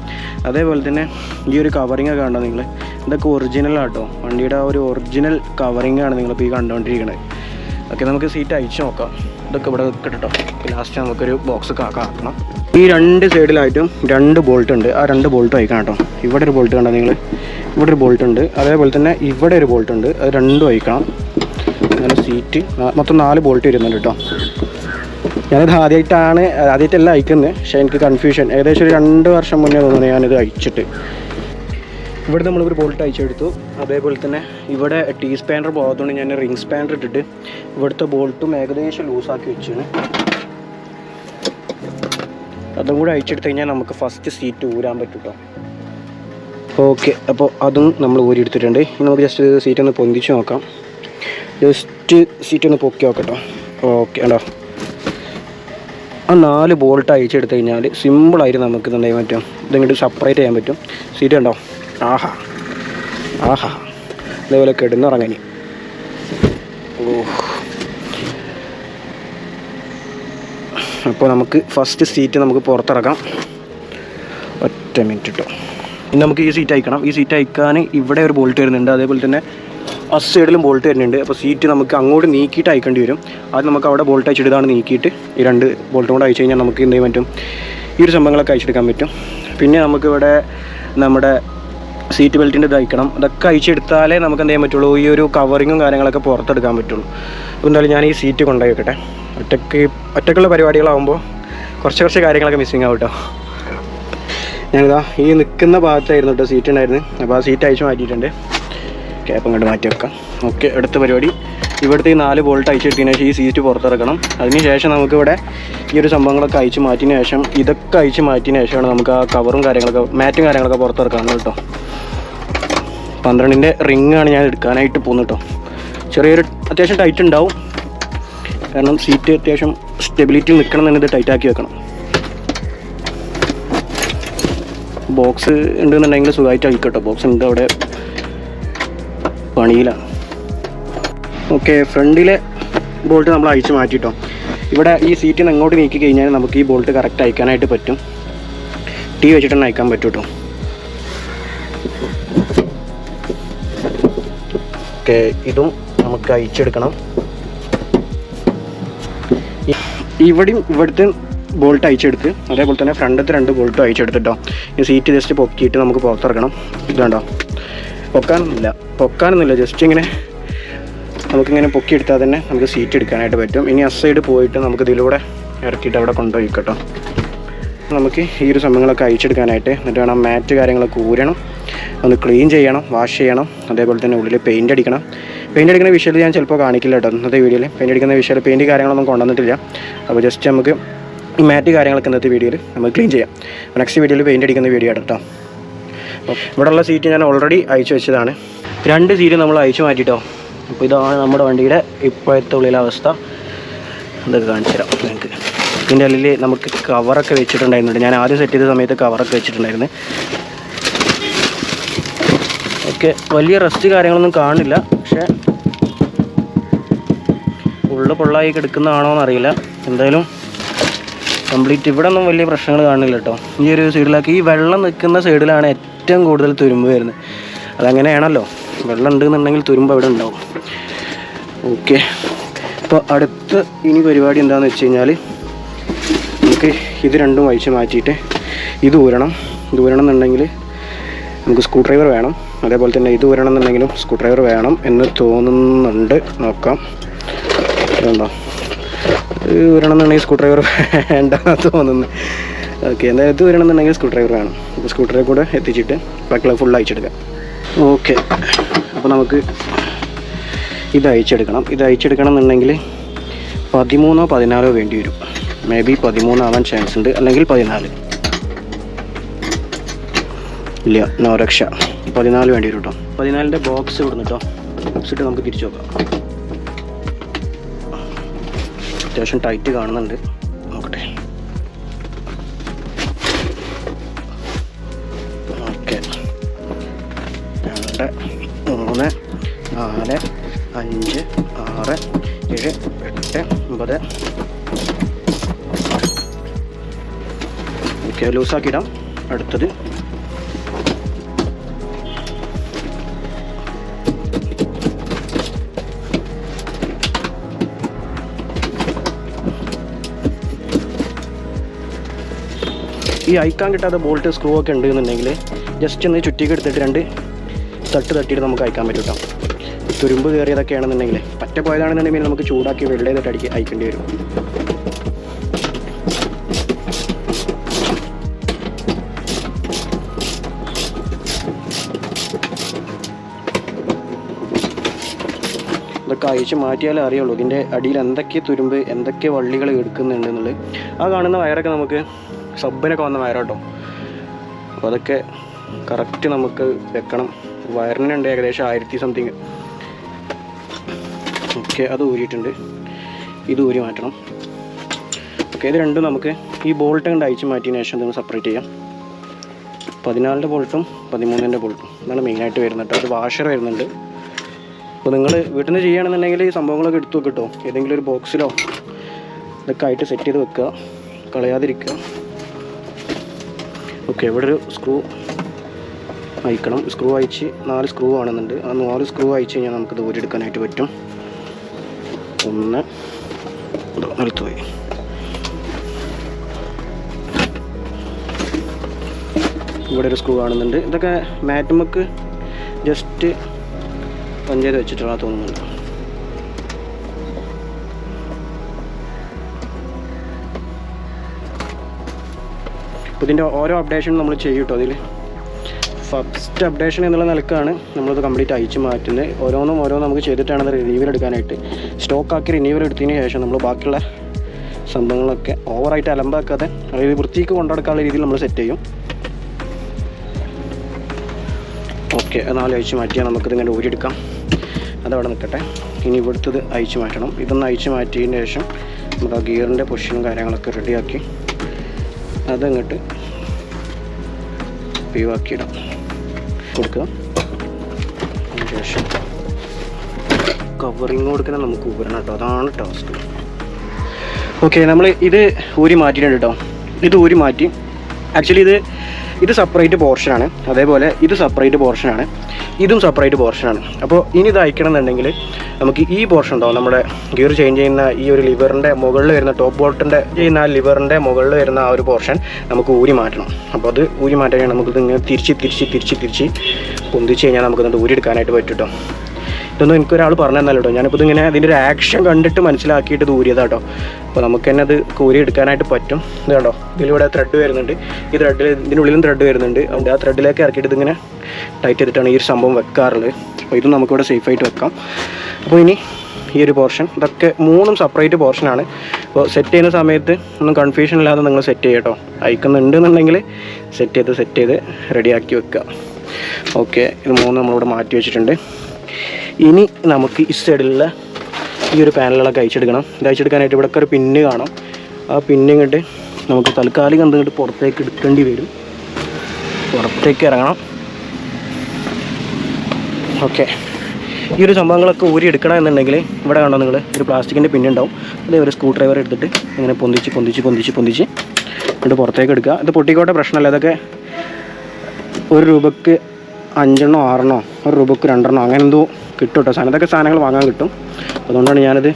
അതേപോലെ തന്നെ ഈ ഒരു കവറിങ്ങൊക്കെ കണ്ടോ നിങ്ങൾ, ഇതൊക്കെ ഒറിജിനലാട്ടോ. വണ്ടിയുടെ ആ ഒരു ഒറിജിനൽ കവറിങ്ങാണ് നിങ്ങളിപ്പോൾ ഈ കണ്ടുകൊണ്ടിരിക്കുന്നത്. ഓക്കെ, നമുക്ക് സീറ്റ് അയച്ചു നോക്കാം. ഇതൊക്കെ ഇവിടെ കിട്ടോ. ലാസ്റ്റ് നമുക്കൊരു ബോക്സ് ആക്കണം. ഈ 2 സൈഡിലായിട്ടും 2 ബോൾട്ട് ഉണ്ട്. ആ 2 ബോൾട്ട് അയക്കണം കേട്ടോ. ഇവിടെ ഒരു ബോൾട്ട് കണ്ടോ നിങ്ങൾ, ഇവിടെ ഒരു ബോൾട്ട് ഉണ്ട്. അതേപോലെ തന്നെ ഇവിടെ ഒരു ബോൾട്ട് ഉണ്ട്. അത് 2 അയക്കണം. അങ്ങനെ സീറ്റ് മൊത്തം 4 ബോൾട്ട് വരുന്നുണ്ട് കേട്ടോ. ഞാനിത് ആദ്യമായിട്ടല്ല അയക്കുന്നത്. പക്ഷേ എനിക്ക് കൺഫ്യൂഷൻ ഏകദേശം ഒരു 2 വർഷം മുന്നേ തോന്നുന്നു ഞാനിത് അയച്ചിട്ട്. ഇവിടെ നമ്മളൊരു ബോൾട്ട് അയച്ചെടുത്തു. അതേപോലെ തന്നെ ഇവിടെ ടീ സ്പാൻഡർ പോകാത്തതുകൊണ്ട് ഞാൻ റിംഗ് സ്പാൻഡർ ഇട്ടിട്ട് ഇവിടുത്തെ ബോൾട്ടും ഏകദേശം ലൂസാക്കി വെച്ചാണ്. അതും കൂടെ അയച്ചെടുത്ത് കഴിഞ്ഞാൽ നമുക്ക് ഫസ്റ്റ് സീറ്റ് ഊരാൻ പറ്റും കേട്ടോ. ഓക്കെ, അപ്പോൾ അതും നമ്മൾ ഊരിയെടുത്തിട്ടുണ്ട്. ഇനി നമുക്ക് ജസ്റ്റ് സീറ്റ് ഒന്ന് പൊന്തിച്ച് നോക്കാം. ജസ്റ്റ് സീറ്റ് ഒന്ന് പൊക്കി നോക്കട്ടോ. ഓക്കെ, ഉണ്ടോ, ആ 4 ബോൾട്ട് അയച്ചെടുത്ത് കഴിഞ്ഞാൽ സിമ്പിളായിട്ട് നമുക്ക് എന്തായാലും പറ്റും. ഇതിങ്ങോട്ട് സെപ്പറേറ്റ് ചെയ്യാൻ പറ്റും. സീറ്റ് ഉണ്ടോ, ആഹാ അതേപോലെ കിടന്നുറങ്ങി. അപ്പോൾ നമുക്ക് ഫസ്റ്റ് സീറ്റ് നമുക്ക് പുറത്തിറക്കാം. ഒറ്റ മിനിറ്റ് കേട്ടോ. ഇനി നമുക്ക് ഈ സീറ്റ് അയക്കണം. ഈ സീറ്റ് അയക്കാൻ ഇവിടെ ഒരു ബോൾട്ട് വരുന്നുണ്ട്. അതേപോലെ തന്നെ ആ സൈഡിലും ബോൾട്ട് വരുന്നുണ്ട്. അപ്പോൾ സീറ്റ് നമുക്ക് അങ്ങോട്ട് നീക്കിയിട്ട് അയക്കേണ്ടി വരും. അത് നമുക്ക് അവിടെ ബോൾട്ട് അയച്ചെടുത്താണ് നീക്കിയിട്ട് ഈ 2 ബോൾട്ടും കൂടെ അയച്ചു കഴിഞ്ഞാൽ നമുക്ക് എന്ത് ചെയ്യാൻ പറ്റും, ഈ ഒരു സംഭവങ്ങളൊക്കെ അയച്ചെടുക്കാൻ പറ്റും. പിന്നെ നമുക്കിവിടെ നമ്മുടെ സീറ്റ് ബെൽറ്റിൻ്റെ ഇത് അയക്കണം. അതൊക്കെ അയച്ചെടുത്താലേ നമുക്ക് എന്ത് ചെയ്യാൻ പറ്റുള്ളൂ, ഈ ഒരു കവറിങ്ങും കാര്യങ്ങളൊക്കെ പുറത്തെടുക്കാൻ പറ്റുള്ളൂ. അപ്പോൾ എന്തായാലും ഞാൻ ഈ സീറ്റ് കൊണ്ടുപോയി വെക്കട്ടെ. ഒറ്റക്കുള്ള പരിപാടികളാകുമ്പോൾ കുറച്ച് കാര്യങ്ങളൊക്കെ മിസ്സിങ് ആവും കേട്ടോ. ഞാനിതാ ഈ നിൽക്കുന്ന ഭാഗത്തായിരുന്നു കേട്ടോ സീറ്റ് ഉണ്ടായിരുന്നു. അപ്പോൾ ആ സീറ്റ് അയച്ചു മാറ്റിയിട്ടുണ്ട്. ക്യാപ്പ് ഇങ്ങോട്ട് മാറ്റി വെക്കാം. ഓക്കെ, അടുത്ത പരിപാടി ഇവിടുത്തെ ഈ 4 ബോൾട്ട് അയച്ചെടുത്തതിന് ശേഷം ഈ സീറ്റ് പുറത്തിറക്കണം. അതിന് ശേഷം നമുക്കിവിടെ ഈ ഒരു സംഭവങ്ങളൊക്കെ അയച്ച് മാറ്റിയതിന് ശേഷം ഇതൊക്കെ അയച്ച് മാറ്റിയതിന് ശേഷമാണ് നമുക്ക് ആ കവറും കാര്യങ്ങളൊക്കെ മാറ്റും കാര്യങ്ങളൊക്കെ പുറത്തിറക്കണം കേട്ടോ. 12-ൻ്റെ റിങ്ങാണ് ഞാൻ എടുക്കാനായിട്ട് പോകുന്നത് കേട്ടോ. ചെറിയൊരു അത്യാവശ്യം ടൈറ്റ് ഉണ്ടാവും, കാരണം സീറ്റ് അത്യാവശ്യം സ്റ്റെബിലിറ്റി നിൽക്കണം തന്നെ ഇത് ടൈറ്റാക്കി വെക്കണം. ബോക്സ് ഉണ്ടെന്നുണ്ടെങ്കിൽ സുഖമായിട്ട് അയക്കട്ടോ. ബോക്സ് ഉണ്ട് അവിടെ, പണിയിലാണ്. ഓക്കെ, ഫ്രണ്ടിലെ ബോൾട്ട് നമ്മൾ അയച്ച് മാറ്റിയിട്ടോ. ഇവിടെ ഈ സീറ്റിൽ നിന്ന് അങ്ങോട്ട് നീക്കി കഴിഞ്ഞാൽ നമുക്ക് ഈ ബോൾട്ട് കറക്റ്റ് അയക്കാനായിട്ട് പറ്റും. ടീ വെച്ചിട്ട് തന്നെ അയക്കാൻ പറ്റും കേട്ടോ. ഓക്കെ, ഇതും നമുക്ക് അയച്ചെടുക്കണം. ഇവിടെയും ഇവിടുത്തെ ബോൾട്ട് അയച്ചെടുത്ത് അതേപോലെ തന്നെ ഫ്രണ്ടത്തെ 2 ബോൾട്ടും അയച്ചെടുത്തിട്ടോ. ഈ സീറ്റ് ജസ്റ്റ് പൊക്കിയിട്ട് നമുക്ക് പുറത്തിറക്കണം. ഇതുണ്ടോ, പൊക്കാനൊന്നുമില്ല, ജസ്റ്റ് ഇങ്ങനെ നമുക്കിങ്ങനെ പൊക്കിയെടുത്താൽ തന്നെ നമുക്ക് സീറ്റ് എടുക്കാനായിട്ട് പറ്റും. ഇനി സൈഡ് പോയിട്ട് നമുക്ക് ഇതിലൂടെ ഇറക്കിയിട്ട് അവിടെ കൊണ്ടുപോയി കേട്ടോ. നമുക്ക് ഈ ഒരു സംഭവങ്ങളൊക്കെ അയച്ചെടുക്കാനായിട്ട്, എന്നിട്ട് വേണം മാറ്റ് കാര്യങ്ങളൊക്കെ ഊരണം, ഒന്ന് ക്ലീൻ ചെയ്യണം, വാഷ് ചെയ്യണം. അതേപോലെ തന്നെ ഉള്ളിൽ പെയിൻറ്റ് അടിക്കണം. പെയിൻറ്റ് അടിക്കുന്ന വിഷയം ഞാൻ ചിലപ്പോൾ കാണിക്കില്ല കേട്ടോ ഇന്നത്തെ വീഡിയോയിൽ. പെയിൻറ്റ് അടിക്കുന്ന വിഷയം പെയിൻറ്റ് കാര്യങ്ങളൊന്നും കൊണ്ടുവന്നിട്ടില്ല. അപ്പോൾ ജസ്റ്റ് നമുക്ക് ഈ മാറ്റ് കാര്യങ്ങളൊക്കെ ഇന്നത്തെ വീഡിയോയിൽ നമുക്ക് ക്ലീൻ ചെയ്യാം. നെക്സ്റ്റ് വീഡിയോയിൽ പെയിൻറ്റ് അടിക്കുന്ന വീഡിയോ കേട്ടോ. ഇവിടെയുള്ള സീറ്റ് ഞാൻ ഓൾറെഡി അയച്ചു വെച്ചതാണ്. 2 സീറ്റ് നമ്മൾ അയച്ചു മാറ്റിയിട്ടോ. അപ്പോൾ ഇതാണ് നമ്മുടെ വണ്ടിയുടെ ഇപ്പോഴത്തെ ഉള്ളിലെ അവസ്ഥ. ഇതൊക്കെ കാണിച്ചു തരാം നിങ്ങൾക്ക്. ഇതിൻ്റെ ഉള്ളിൽ നമുക്ക് കവറൊക്കെ വെച്ചിട്ടുണ്ടായിരുന്നുണ്ട്. ഞാൻ ആദ്യം സെറ്റ് ചെയ്ത സമയത്ത് കവറൊക്കെ വെച്ചിട്ടുണ്ടായിരുന്നു. ഓക്കെ, വലിയ റെസ്റ്റ് കാര്യങ്ങളൊന്നും കാണില്ല, പക്ഷേ ഉള്ളു പൊള്ളായി കിടക്കുന്നതാണോ എന്നറിയില്ല. എന്തായാലും കംപ്ലീറ്റ് ഇവിടെ ഒന്നും വലിയ പ്രശ്നങ്ങൾ കാണില്ല കേട്ടോ. ഈ ഒരു സൈഡിലാക്കി, ഈ വെള്ളം നിൽക്കുന്ന സൈഡിലാണ് ഏറ്റവും കൂടുതൽ തുരുമ്പ് വരുന്നത്. അതങ്ങനെയാണല്ലോ, വെള്ളം ഉണ്ടെന്നുണ്ടെങ്കിൽ തുരുമ്പ് അവിടെ ഉണ്ടാവും. ഓക്കെ, അപ്പോൾ അടുത്ത ഇനി പരിപാടി എന്താണെന്ന് വെച്ച് കഴിഞ്ഞാൽ നമുക്ക് ഇത് രണ്ടും അഴിച്ച് മാറ്റിയിട്ട് ഇത് ഊരണം. എന്നുണ്ടെങ്കിൽ നമുക്ക് സ്ക്രൂ ഡ്രൈവർ വേണം. അതേപോലെ തന്നെ ഇത് ഊരണം എന്നുണ്ടെങ്കിലും സ്ക്രൂ ഡ്രൈവർ വേണം എന്ന് തോന്നുന്നുണ്ട്. നോക്കാം, ഉണ്ടോ? ഇത് ഊരണം എന്നുണ്ടെങ്കിൽ സ്ക്രൂ ഡ്രൈവർ വേണ്ടെന്ന് തോന്നുന്നു. ഓക്കെ, എന്തായാലും ഇത് ഊരണം എന്നുണ്ടെങ്കിൽ സ്ക്രൂ ഡ്രൈവർ വേണം. അപ്പോൾ സ്ക്രൂ ഡ്രൈവർ കൂടെ എത്തിച്ചിട്ട് ബാക്കിയുള്ള ഫുൾ അയച്ചെടുക്കാം. ഓക്കെ, അപ്പോൾ നമുക്ക് ഇത് അയച്ചെടുക്കണം. ഇത് അയച്ചെടുക്കണം എന്നുണ്ടെങ്കിൽ 13 14 വേണ്ടി വരും. മേ ബി 13 ആവാൻ ചാൻസ് ഉണ്ട്, അല്ലെങ്കിൽ 14. ഇല്ല, നോ രക്ഷ, 14 വേണ്ടി വരും കേട്ടോ. 14-ൻ്റെ ബോക്സ് ഇവിടുന്ന് കേട്ടോ. ബോക്സ് ഇട്ട് നമുക്ക് തിരിച്ചു നോക്കാം. അത്യാവശ്യം ടൈറ്റ് കാണുന്നുണ്ട്, നോക്കട്ടെ. ഓക്കെ, 2 3 4 5 6 7 8 9. ഓക്കെ, ലൂസാക്കിയിടാം. അടുത്തത് ഈ അയക്കാൻ കിട്ടാത്ത ബോൾട്ട് സ്ക്രൂ ഒക്കെ ഉണ്ടെന്നുണ്ടെങ്കിൽ ജസ്റ്റ് ഒന്ന് ചുറ്റിക്ക് എടുത്തിട്ട് 2 തട്ടിയിട്ട് നമുക്ക് അയക്കാൻ പറ്റും കേട്ടോ. തുരുമ്പ് കയറിയതൊക്കെ ആണെന്നുണ്ടെങ്കിൽ, പറ്റ പോയതാണെന്നുണ്ടെങ്കിൽ നമുക്ക് ചൂടാക്കി വെള്ളം ചെയ്തിട്ട് അയക്കേണ്ടി വരും. ഇതൊക്കെ അയച്ച് മാറ്റിയാലേ അറിയുള്ളൂ ഇതിൻ്റെ അടിയിൽ എന്തൊക്കെ തുരുമ്പ്, എന്തൊക്കെ വള്ളികൾ എടുക്കുന്നുണ്ട് എന്നുള്ളത്. ആ കാണുന്ന വയറൊക്കെ നമുക്ക് സബ്ബിനൊക്കെ വന്ന വയറാട്ടോ. അപ്പോൾ അതൊക്കെ കറക്റ്റ് നമുക്ക് വെക്കണം. വയറിനുണ്ട് ഏകദേശം 1000 സംതിങ്. ഓക്കെ, അത് ഊരിയിട്ടുണ്ട്. ഇത് ഊരി മാറ്റണം. ഓക്കെ, ഇത് രണ്ടും നമുക്ക് ഈ ബോൾട്ട് കൊണ്ട് അയച്ച് മാറ്റിയതിന് ശേഷം ഇതൊന്ന് സെപ്പറേറ്റ് ചെയ്യാം. 14-ൻ്റെ ബോൾട്ടും 13-ൻ്റെ ബോൾട്ടും ഇതാണ് മെയിനായിട്ട് വരുന്നത് കേട്ടോ. ഒരു വാഷർ വരുന്നുണ്ട്. അപ്പോൾ നിങ്ങൾ വീട്ടിൽ നിന്ന് ചെയ്യുകയാണെന്നുണ്ടെങ്കിൽ ഈ സംഭവങ്ങളൊക്കെ എടുത്തു വെക്കട്ടോ. ഏതെങ്കിലും ഒരു ബോക്സിലോ ഇതൊക്കെ ആയിട്ട് സെറ്റ് ചെയ്ത് വെക്കുക, കളയാതിരിക്കുക. ഓക്കെ, ഇവിടെ ഒരു സ്ക്രൂ അയക്കണം. സ്ക്രൂ അയച്ച് 4 സ്ക്രൂ ആണെന്നുണ്ട്. ആ 4 സ്ക്രൂ അയച്ച് കഴിഞ്ഞാൽ നമുക്കിത് ഊരിയെടുക്കാനായിട്ട് പറ്റും. 1 നിലത്ത് പോയി. ഇവിടെ ഒരു സ്ക്രൂ കാണുന്നുണ്ട്. ഇതൊക്കെ മാറ്റുമക്ക് ജസ്റ്റ് പഞ്ച് വെച്ചിട്ടുള്ള തോന്നുന്നുണ്ട്. ഇതിൻ്റെ ഓരോ അപ്ഡേഷനും നമ്മൾ ചെയ്യും കേട്ടോ. അതിൽ ഫസ്റ്റ് അപ്ഡേഷൻ എന്നുള്ള നിലക്കാണ് നമ്മളത് കംപ്ലീറ്റ് അയച്ചു മാറ്റുന്നത്. ഓരോന്നും നമുക്ക് ചെയ്തിട്ടാണ് അത് റിന്യൂവൽ എടുക്കാനായിട്ട്. സ്റ്റോക്കാക്കി റിന്യൂവൽ എടുത്തതിന് ശേഷം നമ്മൾ ബാക്കിയുള്ള സംഭവങ്ങളൊക്കെ ഓവറായിട്ട് അലമ്പാക്കാതെ അതായത് വൃത്തിക്ക് കൊണ്ടുനടക്കാനുള്ള രീതിയിൽ നമ്മൾ സെറ്റ് ചെയ്യും. ഓക്കെ, 4 അയച്ചു മാറ്റിയാൽ നമുക്കിതിങ്ങനെ ഊരിയെടുക്കാം. അതവിടെ നിൽക്കട്ടെ. ഇനി ഇവിടുത്തത് അയച്ചു മാറ്റണം. ഇതൊന്ന് അയച്ചു മാറ്റിയതിന് ശേഷം നമുക്ക് ആ ഗിയറിൻ്റെ പൊസിഷനും കാര്യങ്ങളൊക്കെ റെഡിയാക്കി അതങ്ങോട്ട് ഒഴിവാക്കിയിടാം, കൊടുക്കുക. അതിനുശേഷം കവറിങ് കൊടുക്കണം, നമുക്ക് ഊരണം കേട്ടോ, അതാണ് ടാസ്ക്. ഓക്കെ, നമ്മൾ ഇത് ഊരി മാറ്റിയിട്ടുണ്ട് കേട്ടോ. ഇത് ഊരി മാറ്റി. ആക്ച്വലി ഇത് സെപ്പറേറ്റ് പോർഷനാണ്, അതേപോലെ ഇത് സെപ്പറേറ്റ് പോർഷനാണ്, ഇതും സെപ്പറേറ്റ് പോർഷനാണ്. അപ്പോൾ ഇനി ഇത് അയക്കണം എന്നുണ്ടെങ്കിൽ നമുക്ക് ഈ പോർഷൻ ഉണ്ടാവും, നമ്മുടെ ഗിയർ ചേഞ്ച് ചെയ്യുന്ന ഈ ഒരു ലിവറിൻ്റെ മുകളിൽ വരുന്ന ടോപ്പ് ബോൾട്ടിൻ്റെ ചെയ്യുന്ന ആ ലിവറിൻ്റെ മുകളിൽ വരുന്ന ആ ഒരു പോർഷൻ നമുക്ക് ഊരി മാറ്റണം. അപ്പോൾ അത് ഊരി മാറ്റാൻ നമുക്കിത് ഇങ്ങനെ തിരിച്ച് പൊന്തിച്ച് കഴിഞ്ഞാൽ നമുക്കിത് ഊരിയെടുക്കാനായിട്ട് പറ്റും കേട്ടോ. ഇതൊന്നും എനിക്കൊരാൾ പറഞ്ഞു തന്നല്ലോ കേട്ടോ. ഞാനിപ്പോൾ ഇതിങ്ങനെ അതിൻ്റെ ഒരു ആക്ഷൻ കണ്ടിട്ട് മനസ്സിലാക്കിയിട്ട് ഇത് ഊരിയതാട്ടോ. അപ്പോൾ നമുക്ക് തന്നെ അത് ഊരി എടുക്കാനായിട്ട് പറ്റും. ഇത് കണ്ടോ, ഇതിലൂടെ ത്രെഡ് വരുന്നുണ്ട്, ഈ ത്രെഡിൽ ഇതിനുള്ളിലും ത്രെഡ് വരുന്നുണ്ട്. അതുകൊണ്ട് ആ ത്രെഡിലേക്ക് ഇറക്കിയിട്ട് ഇതിങ്ങനെ ടൈറ്റ് ചെയ്തിട്ടാണ് ഈ ഒരു സംഭവം വെക്കാറുള്ളത്. അപ്പോൾ ഇതും നമുക്കിവിടെ സേഫായിട്ട് വെക്കാം. അപ്പോൾ ഇനി ഈ ഒരു പോർഷൻ, ഇതൊക്കെ 3 സെപ്പറേറ്റ് പോർഷനാണ്. അപ്പോൾ സെറ്റ് ചെയ്യുന്ന സമയത്ത് ഒന്നും കൺഫ്യൂഷൻ ഇല്ലാതെ നിങ്ങൾ സെറ്റ് ചെയ്യുക കേട്ടോ. അയക്കുന്നുണ്ടെന്നുണ്ടെങ്കിൽ സെറ്റ് ചെയ്ത് റെഡിയാക്കി വെക്കുക. ഓക്കെ, ഇത് 3 നമ്മളിവിടെ മാറ്റി വെച്ചിട്ടുണ്ട്. ഇനി നമുക്ക് ഈ സൈഡിലുള്ള ഈ ഒരു പാനലുകളൊക്കെ അയച്ചെടുക്കണം. ഇത് അയച്ചെടുക്കാനായിട്ട് ഇവിടെ ഒരു പിന്ന് കാണാം. ആ പിന്ന് ഇങ്ങോട്ട് നമുക്ക് താൽക്കാലികം എന്തിങ്ങോട്ട് പുറത്തേക്ക് എടുക്കേണ്ടി വരും. പുറത്തേക്ക് ഇറങ്ങണം. ഓക്കെ, ഈ ഒരു സംഭവങ്ങളൊക്കെ ഊരി എടുക്കണം എന്നുണ്ടെങ്കിൽ ഇവിടെ കാണാം നിങ്ങൾ ഒരു പ്ലാസ്റ്റിക്കിൻ്റെ പിന്നുണ്ടാവും. അതേ ഒരു സ്ക്രൂ ഡ്രൈവർ എടുത്തിട്ട് ഇങ്ങനെ പൊന്തിച്ച് എന്നിട്ട് പുറത്തേക്ക് എടുക്കുക. ഇത് പൊട്ടിക്കോട്ടെ, പ്രശ്നമല്ല. ഇതൊക്കെ 1 രൂപയ്ക്ക് 5 6 1 രൂപയ്ക്ക് 2 അങ്ങനെ എന്തോ കിട്ടും കേട്ടോ. ഇതൊക്കെ സാധനങ്ങൾ വാങ്ങാൻ കിട്ടും. അതുകൊണ്ടാണ് ഞാനത്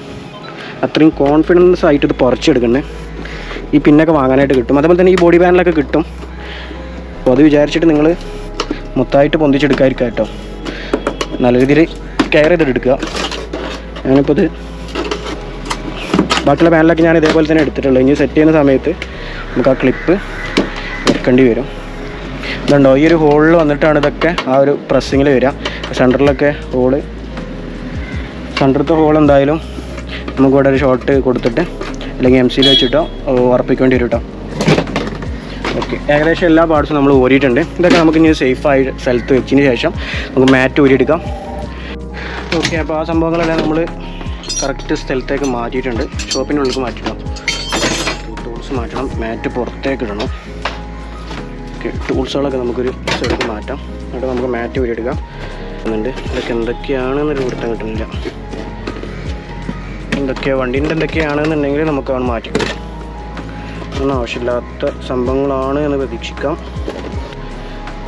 അത്രയും കോൺഫിഡൻസ് ആയിട്ട് ഇത് പറിച്ചെടുക്കുന്നത്. ഈ പിന്നൊക്കെ വാങ്ങാനായിട്ട് കിട്ടും. അതേപോലെ തന്നെ ഈ ബോഡി പാനലൊക്കെ കിട്ടും. അപ്പോൾ അത് വിചാരിച്ചിട്ട് നിങ്ങൾ മൊത്തമായിട്ട് പൊന്തിച്ചെടുക്കാതിരിക്കുക കേട്ടോ. നല്ല രീതിയിൽ കെയർ ചെയ്തെടുക്കുക. ഞാനിപ്പോൾ ഇത് ബാക്കിയുള്ള പാനലൊക്കെ ഞാൻ ഇതേപോലെ തന്നെ എടുത്തിട്ടുള്ളൂ. ഇനി സെറ്റ് ചെയ്യുന്ന സമയത്ത് നമുക്ക് ആ ക്ലിപ്പ് വെക്കേണ്ടി വരും. ഇതുണ്ടോ, ഈ ഒരു ഹോളിൽ വന്നിട്ടാണ് ഇതൊക്കെ ആ ഒരു പ്രസ്സിങ്ങിൽ വരിക. സെൻറ്ററിലൊക്കെ സെൻറ്ററത്തെ ഹോൾ എന്തായാലും നമുക്ക് ഇവിടെ ഒരു ഷോട്ട് കൊടുത്തിട്ട് അല്ലെങ്കിൽ MC-യിൽ വെച്ചിട്ടോ ഉറപ്പിക്കേണ്ടി വരും കേട്ടോ. ഓക്കെ, ഏകദേശം എല്ലാ പാർട്സും നമ്മൾ ഊരിയിട്ടുണ്ട്. ഇതൊക്കെ നമുക്ക് ഇനി സേഫായി സ്ഥലത്ത് വെച്ചതിന് ശേഷം നമുക്ക് മാറ്റ് ഊരിയെടുക്കാം. ഓക്കെ, അപ്പോൾ ആ സംഭവങ്ങളെല്ലാം നമ്മൾ കറക്റ്റ് സ്ഥലത്തേക്ക് മാറ്റിയിട്ടുണ്ട്. ഷോപ്പിൻ്റെ ഉള്ളിലേക്ക് മാറ്റിയിടാം. ടൂൾസ് മാറ്റണം, മാറ്റ് പുറത്തേക്ക് ഇടണം. ഓക്കെ, ടൂൾസുകളൊക്കെ നമുക്കൊരു സൈഡിലേക്ക് മാറ്റാം. എന്നിട്ട് നമുക്ക് മാറ്റ് ഊരിയെടുക്കാം. ഇതൊക്കെ എന്തൊക്കെയാണെന്നൊരു പിടുത്തം കിട്ടുന്നില്ല. വണ്ടീൻ്റെ എന്തൊക്കെയാണെന്നുണ്ടെങ്കിൽ നമുക്ക് അവൻ മാറ്റിക്കിട്ടും. ഒന്നും ആവശ്യമില്ലാത്ത സംഭവങ്ങളാണ് എന്ന് പ്രതീക്ഷിക്കാം.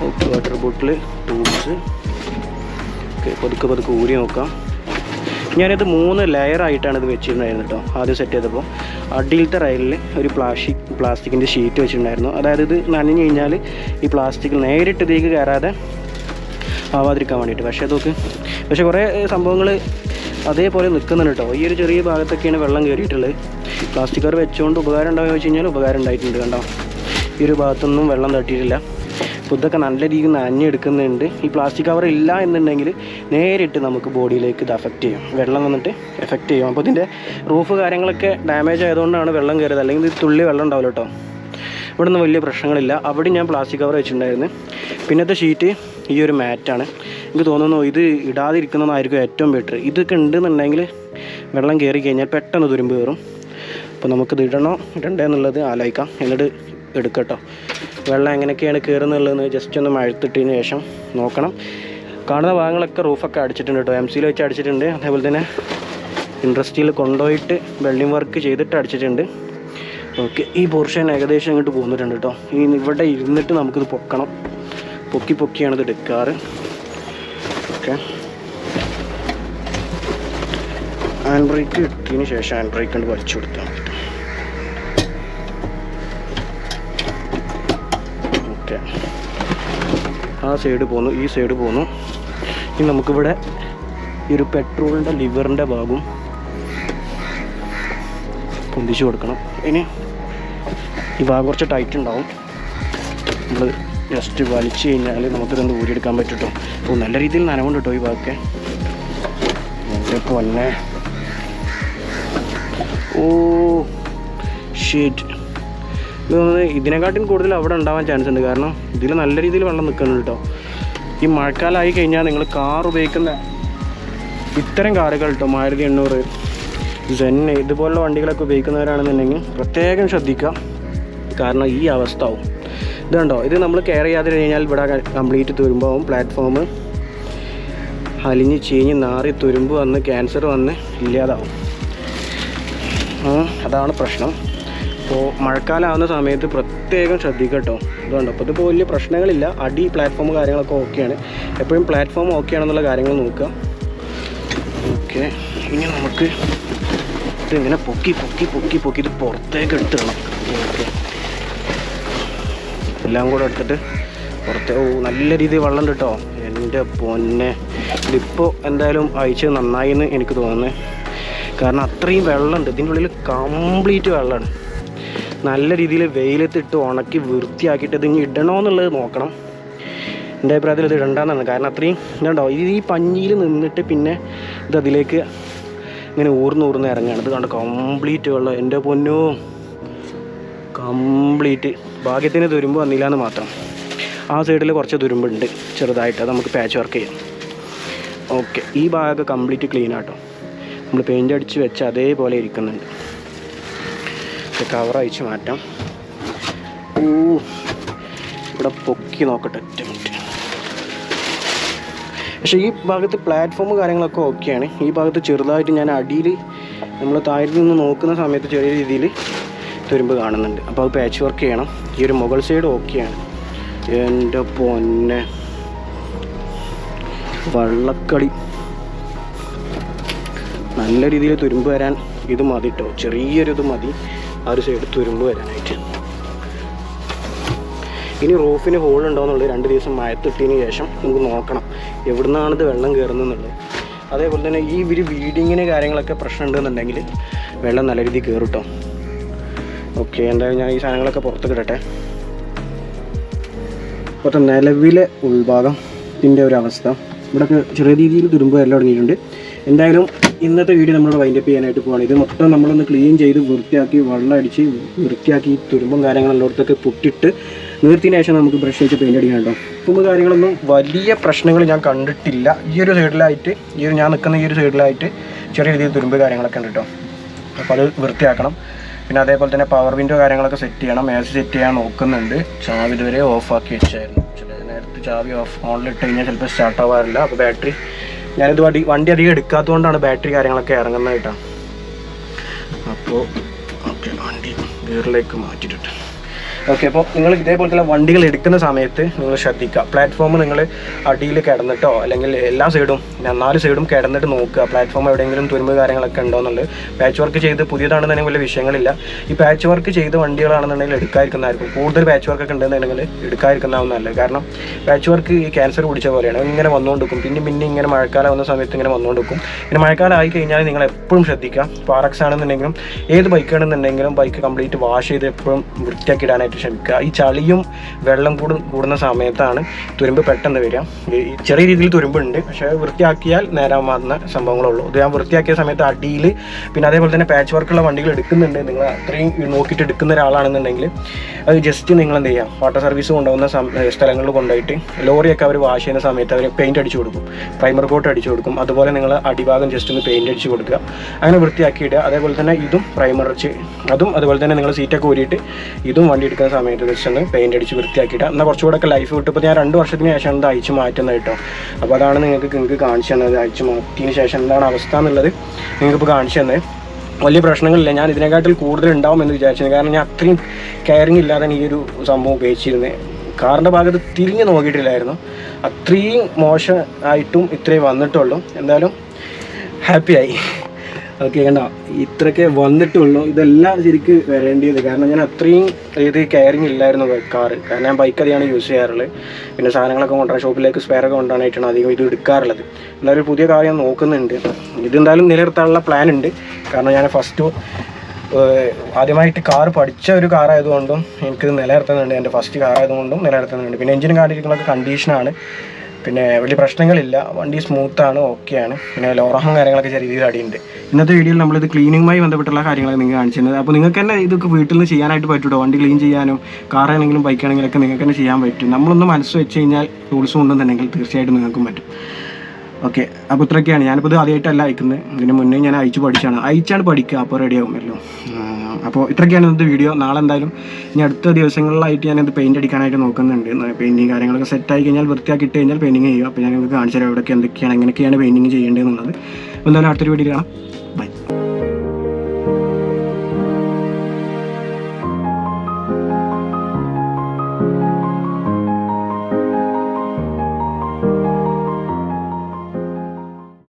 Okay, water bottle, tools. Okay, പതുക്കെ ഊരി നോക്കാം. ഞാനിത് 3 ലെയറായിട്ടാണ് ഇത് വെച്ചിട്ടുണ്ടായിരുന്നു കേട്ടോ. ആദ്യം സെറ്റ് ചെയ്തപ്പോൾ അടിയിലത്തെ റൈലിൽ ഒരു പ്ലാസ്റ്റിക്കിൻ്റെ ഷീറ്റ് വെച്ചിട്ടുണ്ടായിരുന്നു. അതായത് ഇത് നനഞ്ഞു കഴിഞ്ഞാൽ ഈ പ്ലാസ്റ്റിക് നേരിട്ട് ഇതിലേക്ക് കയറാതെ ആവാതിരിക്കാൻ വേണ്ടിയിട്ട്. പക്ഷേ കുറേ സംഭവങ്ങൾ അതേപോലെ നിൽക്കുന്നുണ്ട് കേട്ടോ. ഈ ഒരു ചെറിയ ഭാഗത്തൊക്കെയാണ് വെള്ളം കയറിയിട്ടുള്ളത്. പ്ലാസ്റ്റിക് കവർ വെച്ചുകൊണ്ട് ഉപകാരം ഉണ്ടാവുക വെച്ച് കഴിഞ്ഞാൽ ഉപകാരം ഉണ്ടായിട്ടുണ്ട്. കണ്ടോ, ഈ ഒരു ഭാഗത്തൊന്നും വെള്ളം തട്ടിയിട്ടില്ല. അപ്പോൾ ഇതൊക്കെ നല്ല രീതിയിൽ നനഞ്ഞെടുക്കുന്നുണ്ട്. ഈ പ്ലാസ്റ്റിക് കവർ ഇല്ല എന്നുണ്ടെങ്കിൽ നേരിട്ട് നമുക്ക് ബോഡിയിലേക്ക് ഇത് അഫക്റ്റ് ചെയ്യും, വെള്ളം വന്നിട്ട് എഫക്റ്റ് ചെയ്യും. അപ്പോൾ ഇതിൻ്റെ റൂഫ് കാര്യങ്ങളൊക്കെ ഡാമേജ് ആയതുകൊണ്ടാണ് വെള്ളം കയറിയത്. അല്ലെങ്കിൽ ഇത് തുള്ളി വെള്ളം ഉണ്ടാവില്ല കേട്ടോ. ഇവിടെ നിന്ന് വലിയ പ്രശ്നങ്ങളില്ല. അവിടെ ഞാൻ പ്ലാസ്റ്റിക് കവർ വെച്ചിട്ടുണ്ടായിരുന്നു. പിന്നത്തെ ഷീറ്റ് ഈ ഒരു മാറ്റാണ്. എനിക്ക് തോന്നുന്നു ഇത് ഇടാതിരിക്കുന്നതായിരിക്കും ഏറ്റവും ബെറ്റർ. ഇതൊക്കെ ഉണ്ടെന്നുണ്ടെങ്കിൽ വെള്ളം കയറി കഴിഞ്ഞാൽ പെട്ടെന്ന് തുരുമ്പ് കയറും. അപ്പോൾ നമുക്കിത് ഇടണ്ടേ എന്നുള്ളത് ആലോചിക്കാം, എന്നിട്ട് എടുക്കട്ടോ. വെള്ളം എങ്ങനെയൊക്കെയാണ് കയറുന്നുള്ളതെന്ന് ജസ്റ്റ് ഒന്ന് മഴത്തിട്ടതിന് ശേഷം നോക്കണം. കാണുന്ന ഭാഗങ്ങളൊക്കെ റൂഫൊക്കെ അടിച്ചിട്ടുണ്ട് കേട്ടോ. MC-യിൽ വെച്ച് അടിച്ചിട്ടുണ്ട്. അതേപോലെ തന്നെ ഇൻഡസ്ട്രിയിൽ കൊണ്ടുപോയിട്ട് വെൽഡിങ് വർക്ക് ചെയ്തിട്ട് അടിച്ചിട്ടുണ്ട്. ഓക്കെ, ഈ പോർഷൻ ഏകദേശം അങ്ങോട്ട് പോന്നിട്ടുണ്ട് കേട്ടോ. ഇവിടെ ഇരുന്നിട്ട് നമുക്കിത് പൊക്കണം. പൊക്കിയാണ് ഇത് എടുക്കാറ്. ഓക്കെ, ഹാൻഡ് ബ്രേക്ക് ഇട്ടതിന് ശേഷം ഹാൻഡ് ബ്രേക്ക് കൊണ്ട് വലിച്ചു കൊടുത്താൽ മതി. ഓക്കെ, ആ സൈഡ് പോന്നു, ഈ സൈഡ് പോന്നു. ഇനി നമുക്കിവിടെ ഈ ഒരു പെട്രോളിൻ്റെ ലിവറിൻ്റെ ഭാഗം പൊന്തിച്ച് കൊടുക്കണം. ഇനി ഈ ഭാഗം കുറച്ച് ടൈറ്റ് ഉണ്ടാവും. നമ്മൾ ജസ്റ്റ് വലിച്ചു കഴിഞ്ഞാൽ നമുക്കിതൊന്ന് ഊരിയെടുക്കാൻ പറ്റും കേട്ടോ. അപ്പോൾ നല്ല രീതിയിൽ നനവുണ്ട് കേട്ടോ ഈ ഭാഗമൊക്കെ. എൻ്റെ പൊന്നെ, ഓ ഷീറ്റ്, ഇത് ഇതിനെക്കാട്ടും കൂടുതൽ അവിടെ ഉണ്ടാവാൻ ചാൻസ് ഉണ്ട്. കാരണം ഇതിൽ നല്ല രീതിയിൽ വെള്ളം നിൽക്കുന്നുണ്ട് കേട്ടോ. ഈ മഴക്കാലമായി കഴിഞ്ഞാൽ നിങ്ങൾ കാർ ഉപയോഗിക്കുന്ന ഇത്തരം കാറുകൾ കേട്ടോ, മാരുതി 800, സെന്ന് ഇതുപോലുള്ള വണ്ടികളൊക്കെ ഉപയോഗിക്കുന്നവരാണെന്നുണ്ടെങ്കിൽ പ്രത്യേകം ശ്രദ്ധിക്കുക. കാരണം ഈ അവസ്ഥ ആവും. ഇത് കണ്ടോ, ഇത് നമ്മൾ കെയർ ചെയ്യാതെ കഴിഞ്ഞാൽ ഇവിടെ കംപ്ലീറ്റ് തുരുമ്പാവും. പ്ലാറ്റ്ഫോം അലിഞ്ഞ് ചീഞ്ഞ് നാറി തുരുമ്പ് വന്ന് ക്യാൻസർ വന്ന് ഇല്ലാതാവും. അതാണ് പ്രശ്നം. അപ്പോൾ മഴക്കാലമാകുന്ന സമയത്ത് പ്രത്യേകം ശ്രദ്ധിക്കുക കേട്ടോ. ഇതുകൊണ്ട് അപ്പോൾ ഇതിപ്പോൾ വലിയ പ്രശ്നങ്ങളില്ല. അടി പ്ലാറ്റ്ഫോം കാര്യങ്ങളൊക്കെ ഓക്കെയാണ്. എപ്പോഴും പ്ലാറ്റ്ഫോം ഓക്കെ ആണെന്നുള്ള കാര്യങ്ങൾ നോക്കുക. ഓക്കെ, ഇനി നമുക്ക് ഇതിങ്ങനെ പൊക്കി ഇത് പുറത്തേക്ക് എടുത്തിടണം. ഓക്കെ, എല്ലാം കൂടെ എടുത്തിട്ട് പുറത്തേ. ഓ നല്ല രീതിയിൽ വെള്ളം ഉണ്ട് കേട്ടോ. എൻ്റെ പൊന്നെ, ഇതിപ്പോൾ എന്തായാലും അയച്ചത് നന്നായി എന്ന് എനിക്ക് തോന്നുന്നത്. കാരണം അത്രയും വെള്ളമുണ്ട് ഇതിൻ്റെ ഉള്ളിൽ, കംപ്ലീറ്റ് വെള്ളമാണ്. നല്ല രീതിയിൽ വെയിലത്തിട്ട് ഉണക്കി വൃത്തിയാക്കിയിട്ട് ഇത് ഇനി ഇടണമെന്നുള്ളത് നോക്കണം. എൻ്റെ അഭിപ്രായത്തിൽ ഇത് ഇടണ്ടെന്നാണ്. കാരണം അത്രയും ഇതുണ്ടോ, ഇത് ഈ പഞ്ഞിയിൽ നിന്നിട്ട് പിന്നെ ഇത് അതിലേക്ക് ഇങ്ങനെ ഊർന്ന് ഇറങ്ങുകയാണ്. ഇത് കണ്ടോ കംപ്ലീറ്റ് വെള്ളം. എൻ്റെ പൊന്നോ, കംപ്ലീറ്റ്. ഭാഗ്യത്തിന് തുരുമ്പ് വന്നില്ല എന്ന് മാത്രം. ആ സൈഡിൽ കുറച്ച് തുരുമ്പുണ്ട് ചെറുതായിട്ട്, അത് നമുക്ക് പാച്ച് വർക്ക് ചെയ്യാം. ഓക്കെ, ഈ ഭാഗമൊക്കെ കംപ്ലീറ്റ് ക്ലീൻ ആട്ടോ. നമ്മൾ പെയിൻ്റ് അടിച്ച് വെച്ച് അതേപോലെ ഇരിക്കുന്നുണ്ട്. കവർ അയച്ച് മാറ്റാം. ഓ, ഇവിടെ പൊക്കി നോക്കട്ടെ, ഒറ്റ മിനിറ്റ്. പക്ഷേ ഈ ഭാഗത്ത് പ്ലാറ്റ്ഫോം കാര്യങ്ങളൊക്കെ ഓക്കെയാണ്. ഈ ഭാഗത്ത് ചെറുതായിട്ട് ഞാൻ അടിയിൽ നമ്മൾ താഴെ നിന്ന് നോക്കുന്ന സമയത്ത് ചെറിയ രീതിയിൽ തുരുമ്പ് കാണുന്നുണ്ട്. അപ്പോൾ അത് പാച്ച് വർക്ക് ചെയ്യണം. ഈ ഒരു മുകൾ സൈഡ് ഓക്കെയാണ്. എൻ്റെ പൊന്നെ, വള്ളക്കളി. നല്ല രീതിയിൽ തുരുമ്പ് വരാൻ ഇത് മതി കേട്ടോ. ചെറിയൊരിത് മതി ആ ഒരു സൈഡ് തുരുമ്പ് വരാനായിട്ട്. ഇനി റൂഫിന് ഹോൾ ഉണ്ടോ എന്നുള്ളത് 2 ദിവസം മഴത്തിട്ടതിന് ശേഷം നമുക്ക് നോക്കണം എവിടുന്നാണിത് വെള്ളം കയറുന്നുള്ളത്. അതേപോലെ തന്നെ ഈ ഒരു വീഡിങ്ങിന് കാര്യങ്ങളൊക്കെ പ്രശ്നം ഉണ്ടെന്നുണ്ടെങ്കിൽ വെള്ളം നല്ല രീതിയിൽ കയറും കേട്ടോ. ഓക്കെ, എന്തായാലും ഞാൻ ഈ സാധനങ്ങളൊക്കെ പുറത്ത് കിടട്ടെ. അപ്പോൾ നിലവിലെ ഉൾഭാഗത്തിൻ്റെ ഒരു അവസ്ഥ, ഇവിടെയൊക്കെ ചെറിയ രീതിയിൽ തുരുമ്പ് എല്ലാം തുടങ്ങിയിട്ടുണ്ട്. എന്തായാലും ഇന്നത്തെ വീഡിയോ നമ്മളിവിടെ വൈൻഡപ്പ് ചെയ്യാനായിട്ട് പോവാണ്. ഇത് മൊത്തം നമ്മളൊന്ന് ക്ലീൻ ചെയ്ത് വൃത്തിയാക്കി വെള്ളം അടിച്ച് വൃത്തിയാക്കി തുരുമ്പും കാര്യങ്ങളെല്ലായിടത്തൊക്കെ പൊട്ടിട്ട് നിർത്തിയതിന് ശേഷം നമുക്ക് ബ്രഷ് വെച്ച് പെയിൻ്റ് അടിക്കണം കേട്ടോ. തുമ്പ് കാര്യങ്ങളൊന്നും വലിയ പ്രശ്നങ്ങൾ ഞാൻ കണ്ടിട്ടില്ല. ഈ ഒരു സൈഡിലായിട്ട്, ഞാൻ നിൽക്കുന്ന ഈ ഒരു സൈഡിലായിട്ട് ചെറിയ രീതിയിൽ തുരുമ്പ് കാര്യങ്ങളൊക്കെ ഉണ്ട് കേട്ടോ. അപ്പോൾ അത് വൃത്തിയാക്കണം. പിന്നെ അതേപോലെ തന്നെ പവർ വിൻഡോ കാര്യങ്ങളൊക്കെ സെറ്റ് ചെയ്യണം. AC സെറ്റ് ചെയ്യാൻ നോക്കുന്നുണ്ട്. ചാവി ഇതുവരെ ഓഫാക്കി വെച്ചായിരുന്നു. ചില നേരത്തെ ചാവി ഓണിലിട്ട് കഴിഞ്ഞാൽ ചിലപ്പോൾ സ്റ്റാർട്ട് ആവാറില്ല. അപ്പോൾ ബാറ്ററി, ഞാനിത് വണ്ടി അധികം എടുക്കാത്തതുകൊണ്ടാണ് ബാറ്ററി കാര്യങ്ങളൊക്കെ ഇറങ്ങുന്നത് കേട്ടോ. അപ്പോൾ ഓക്കെ, വണ്ടി ഗിയറിലേക്ക് മാറ്റിയിട്ടുണ്ട്. ഓക്കെ, അപ്പോൾ നിങ്ങൾ ഇതേപോലത്തെ വണ്ടികൾ എടുക്കുന്ന സമയത്ത് നിങ്ങൾ ശ്രദ്ധിക്കുക. പ്ലാറ്റ്ഫോം നിങ്ങൾ അടിയിൽ കിടന്നിട്ടോ അല്ലെങ്കിൽ എല്ലാ സൈഡും 4 സൈഡും കിടന്നിട്ട് നോക്കുക. പ്ലാറ്റ്ഫോം എവിടെയെങ്കിലും തുരുമ്പ് കാര്യങ്ങളൊക്കെ ഉണ്ടോ എന്നുള്ളത്. പാച്ച് വർക്ക് ചെയ്ത് പുതിയതാണെന്നുണ്ടെങ്കിൽ വലിയ വിഷയങ്ങളില്ല. ഈ പാച്ച് വർക്ക് ചെയ്ത് വണ്ടികളാണെന്നുണ്ടെങ്കിൽ എടുക്കാതിരിക്കുന്നതായിരിക്കും കൂടുതൽ. പാച്ച് വർക്കൊക്കെ ഉണ്ടെന്നുണ്ടെങ്കിൽ എടുക്കാതിരിക്കുന്നതാവും നല്ലത്. കാരണം പാച്ച് വർക്ക് ഈ ക്യാൻസർ പിടിച്ച പോലെയാണ്, ഇങ്ങനെ വന്നുകൊണ്ടിരിക്കും. പിന്നെ ഇങ്ങനെ മഴക്കാലം വന്ന സമയത്ത് ഇങ്ങനെ വന്നുകൊണ്ടിരിക്കും. പിന്നെ മഴക്കാലം ആയി കഴിഞ്ഞാൽ നിങ്ങൾ എപ്പോഴും ശ്രദ്ധിക്കുക. പാറക്സ് ആണെന്നുണ്ടെങ്കിലും ഏത് ബൈക്കാണെന്നുണ്ടെങ്കിലും ബൈക്ക് കംപ്ലീറ്റ് വാഷ് ചെയ്ത് എപ്പോഴും വൃത്തിയാക്കി ഇടാനായിട്ട് ശ്രമിക്കുക. ഈ ചളിയും വെള്ളം കൂടുന്ന സമയത്താണ് തുരുമ്പ് പെട്ടെന്ന് വരിക. ചെറിയ രീതിയിൽ തുരുമ്പുണ്ട്, പക്ഷേ വൃത്തിയാക്കിയാൽ നേരാമാകുന്ന സംഭവങ്ങളുള്ളൂ. ഇത് ഞാൻ വൃത്തിയാക്കിയ സമയത്ത് അടിയിൽ, പിന്നെ അതേപോലെ തന്നെ പാച്ച് വർക്കുള്ള വണ്ടികൾ എടുക്കുന്നുണ്ട്. നിങ്ങൾ അത്രയും നോക്കിയിട്ട് എടുക്കുന്ന ഒരാളാണെന്നുണ്ടെങ്കിൽ അത് ജസ്റ്റ് നിങ്ങൾ എന്ത് ചെയ്യുക, വാട്ടർ സർവീസ് കൊണ്ടുപോകുന്ന സ്ഥലങ്ങളിൽ കൊണ്ടുപോയിട്ട് ലോറിയൊക്കെ അവർ വാഷ് ചെയ്യുന്ന സമയത്ത് അവർ പെയിൻറ്റ് അടിച്ചു കൊടുക്കും, പ്രൈമർ കോട്ട് അടിച്ചു കൊടുക്കും. അതുപോലെ നിങ്ങൾ അടിഭാഗം ജസ്റ്റ് ഒന്ന് പെയിൻറ്റ് അടിച്ച് കൊടുക്കുക, അങ്ങനെ വൃത്തിയാക്കിയിടുക. അതേപോലെ തന്നെ ഇതും പ്രൈമർ അടിച്ച് അതും, അതുപോലെ തന്നെ നിങ്ങൾ സീറ്റൊക്കെ ഊരിയിട്ട് ഇതും വണ്ടി എടുക്കുന്ന സമയത്ത് ജസ്റ്റ് ഒന്ന് പെയിൻറ്റ് അടിച്ച് വൃത്തിയാക്കിയിട്ട് എന്നാൽ കുറച്ചുകൂടെ ഒക്കെ ലൈഫ് കിട്ടും. ഇപ്പോൾ ഞാൻ 2 വർഷത്തിന് ശേഷം ഇത് അയച്ചു മാറ്റുന്നത് കേട്ടോ. അപ്പോൾ അതാണ് നിങ്ങൾക്ക് കാണിച്ചു തന്നത്. അയച്ചു മാറ്റിയതിന് ശേഷം എന്താണ് അവസ്ഥ എന്നുള്ളത് നിങ്ങൾക്കിപ്പോൾ കാണിച്ചു തന്നത്. വലിയ പ്രശ്നങ്ങളില്ല. ഞാൻ ഇതിനെക്കാട്ടിൽ കൂടുതൽ ഉണ്ടാവുമെന്ന് വിചാരിച്ചത്. കാരണം ഞാൻ അത്രയും കെയറിങ് ഇല്ലാതെ ഈ ഒരു സംഭവം ഉപയോഗിച്ചിരുന്നത്. കാറിൻ്റെ ഭാഗത്ത് തിരിഞ്ഞ് നോക്കിയിട്ടില്ലായിരുന്നു. അത്രയും മോശമായിട്ടും ഇത്രയും വന്നിട്ടുള്ളൂ. എന്തായാലും ഹാപ്പിയായി. ഓക്കെ, കണ്ടോ, ഇത്രയൊക്കെ വന്നിട്ടുള്ളൂ. ഇതെല്ലാം ശരിക്ക് വരേണ്ടത്. കാരണം ഞാൻ അത്രയും കെയറിങ് ഇല്ലായിരുന്നു കാറ്. കാരണം ഞാൻ ബൈക്ക് അധികമാണ് യൂസ് ചെയ്യാറുള്ളത്. പിന്നെ സാധനങ്ങളൊക്കെ കൊണ്ടുവരാൻ ഷോപ്പിലേക്ക് സ്പെയറൊക്കെ കൊണ്ടുവരാനായിട്ടാണ് അധികം ഇത് എടുക്കാറുള്ളത്. എന്തായാലും പുതിയ കാർ ഞാൻ നോക്കുന്നുണ്ട്. ഇതെന്തായാലും നിലനിർത്താനുള്ള പ്ലാൻ ഉണ്ട്. കാരണം ഞാൻ ഫസ്റ്റ് ആദ്യമായിട്ട് കാർ പഠിച്ച ഒരു കാറായതുകൊണ്ടും എനിക്കിത് നിലനിർത്തുന്നുണ്ട്. എൻ്റെ ഫസ്റ്റ് കാറായതുകൊണ്ടും നിലനിർത്തുന്നുണ്ട്. പിന്നെ എഞ്ചിനും കാര്യങ്ങളൊക്കെ കണ്ടീഷനാണ്, പിന്നെ വലിയ പ്രശ്നങ്ങളില്ല, വണ്ടി സ്മൂത്താണ്, ഓക്കെയാണ്. പിന്നെ ലോറഹും കാര്യങ്ങളൊക്കെ ചെറിയ രീതിയിൽ അടിയുണ്ട്. ഇന്നത്തെ വീഡിയോയിൽ നമ്മളിത് ക്ലീനിങ്ങുമായി ബന്ധപ്പെട്ടുള്ള കാര്യങ്ങളൊക്കെ നിങ്ങൾ കാണിച്ചിരുന്നത്. അപ്പോൾ നിങ്ങൾക്ക് തന്നെ ഇതൊക്കെ വീട്ടിൽ നിന്ന് ചെയ്യാനായിട്ട് പറ്റുമോ? വണ്ടി ക്ലീൻ ചെയ്യാനും കാറാണെങ്കിലും ബൈക്കാണെങ്കിലും ഒക്കെ നിങ്ങൾക്ക് തന്നെ ചെയ്യാൻ പറ്റും. നമ്മളൊന്ന് മനസ്സ് വെച്ച് കഴിഞ്ഞാൽ ടൂൾസും ഉണ്ടെന്നുണ്ടെങ്കിൽ തീർച്ചയായിട്ടും നിങ്ങൾക്കും പറ്റും. ഓക്കെ, അപ്പോൾ ഇത്രയൊക്കെയാണ്. ഞാനിപ്പോൾ ഇത് ആദ്യമായിട്ടല്ല അയക്കുന്നത്, ഇതിന് മുന്നേ ഞാൻ അയച്ചാണ് പഠിക്കുക, അപ്പോൾ റെഡി ആകുമല്ലോ. അപ്പോൾ ഇത്രയൊക്കെയാണ് ഇന്നത്തെ വീഡിയോ. നാളെ എന്തായാലും ഇനി അടുത്ത ദിവസങ്ങളിലായിട്ട് ഞാനിത് പെയിൻറ്റ് അടിക്കാനായിട്ട് നോക്കുന്നുണ്ട്. പെയിൻറ്റിങ് കാര്യങ്ങളൊക്കെ സെറ്റായി കഴിഞ്ഞാൽ, വൃത്തിയാക്കി ഇട്ട് കഴിഞ്ഞാൽ പെയിൻറ്റിങ് ചെയ്യുക. അപ്പോൾ ഞാൻ നിങ്ങൾക്ക് കാണിച്ചു തരാം എവിടെയൊക്കെ എന്തൊക്കെയാണ്, എങ്ങനെയൊക്കെയാണ് പെയിൻറ്റിങ് ചെയ്യേണ്ടതെന്നുള്ളത്. എന്തായാലും അടുത്തൊരു വീഡിയോ കാണാം.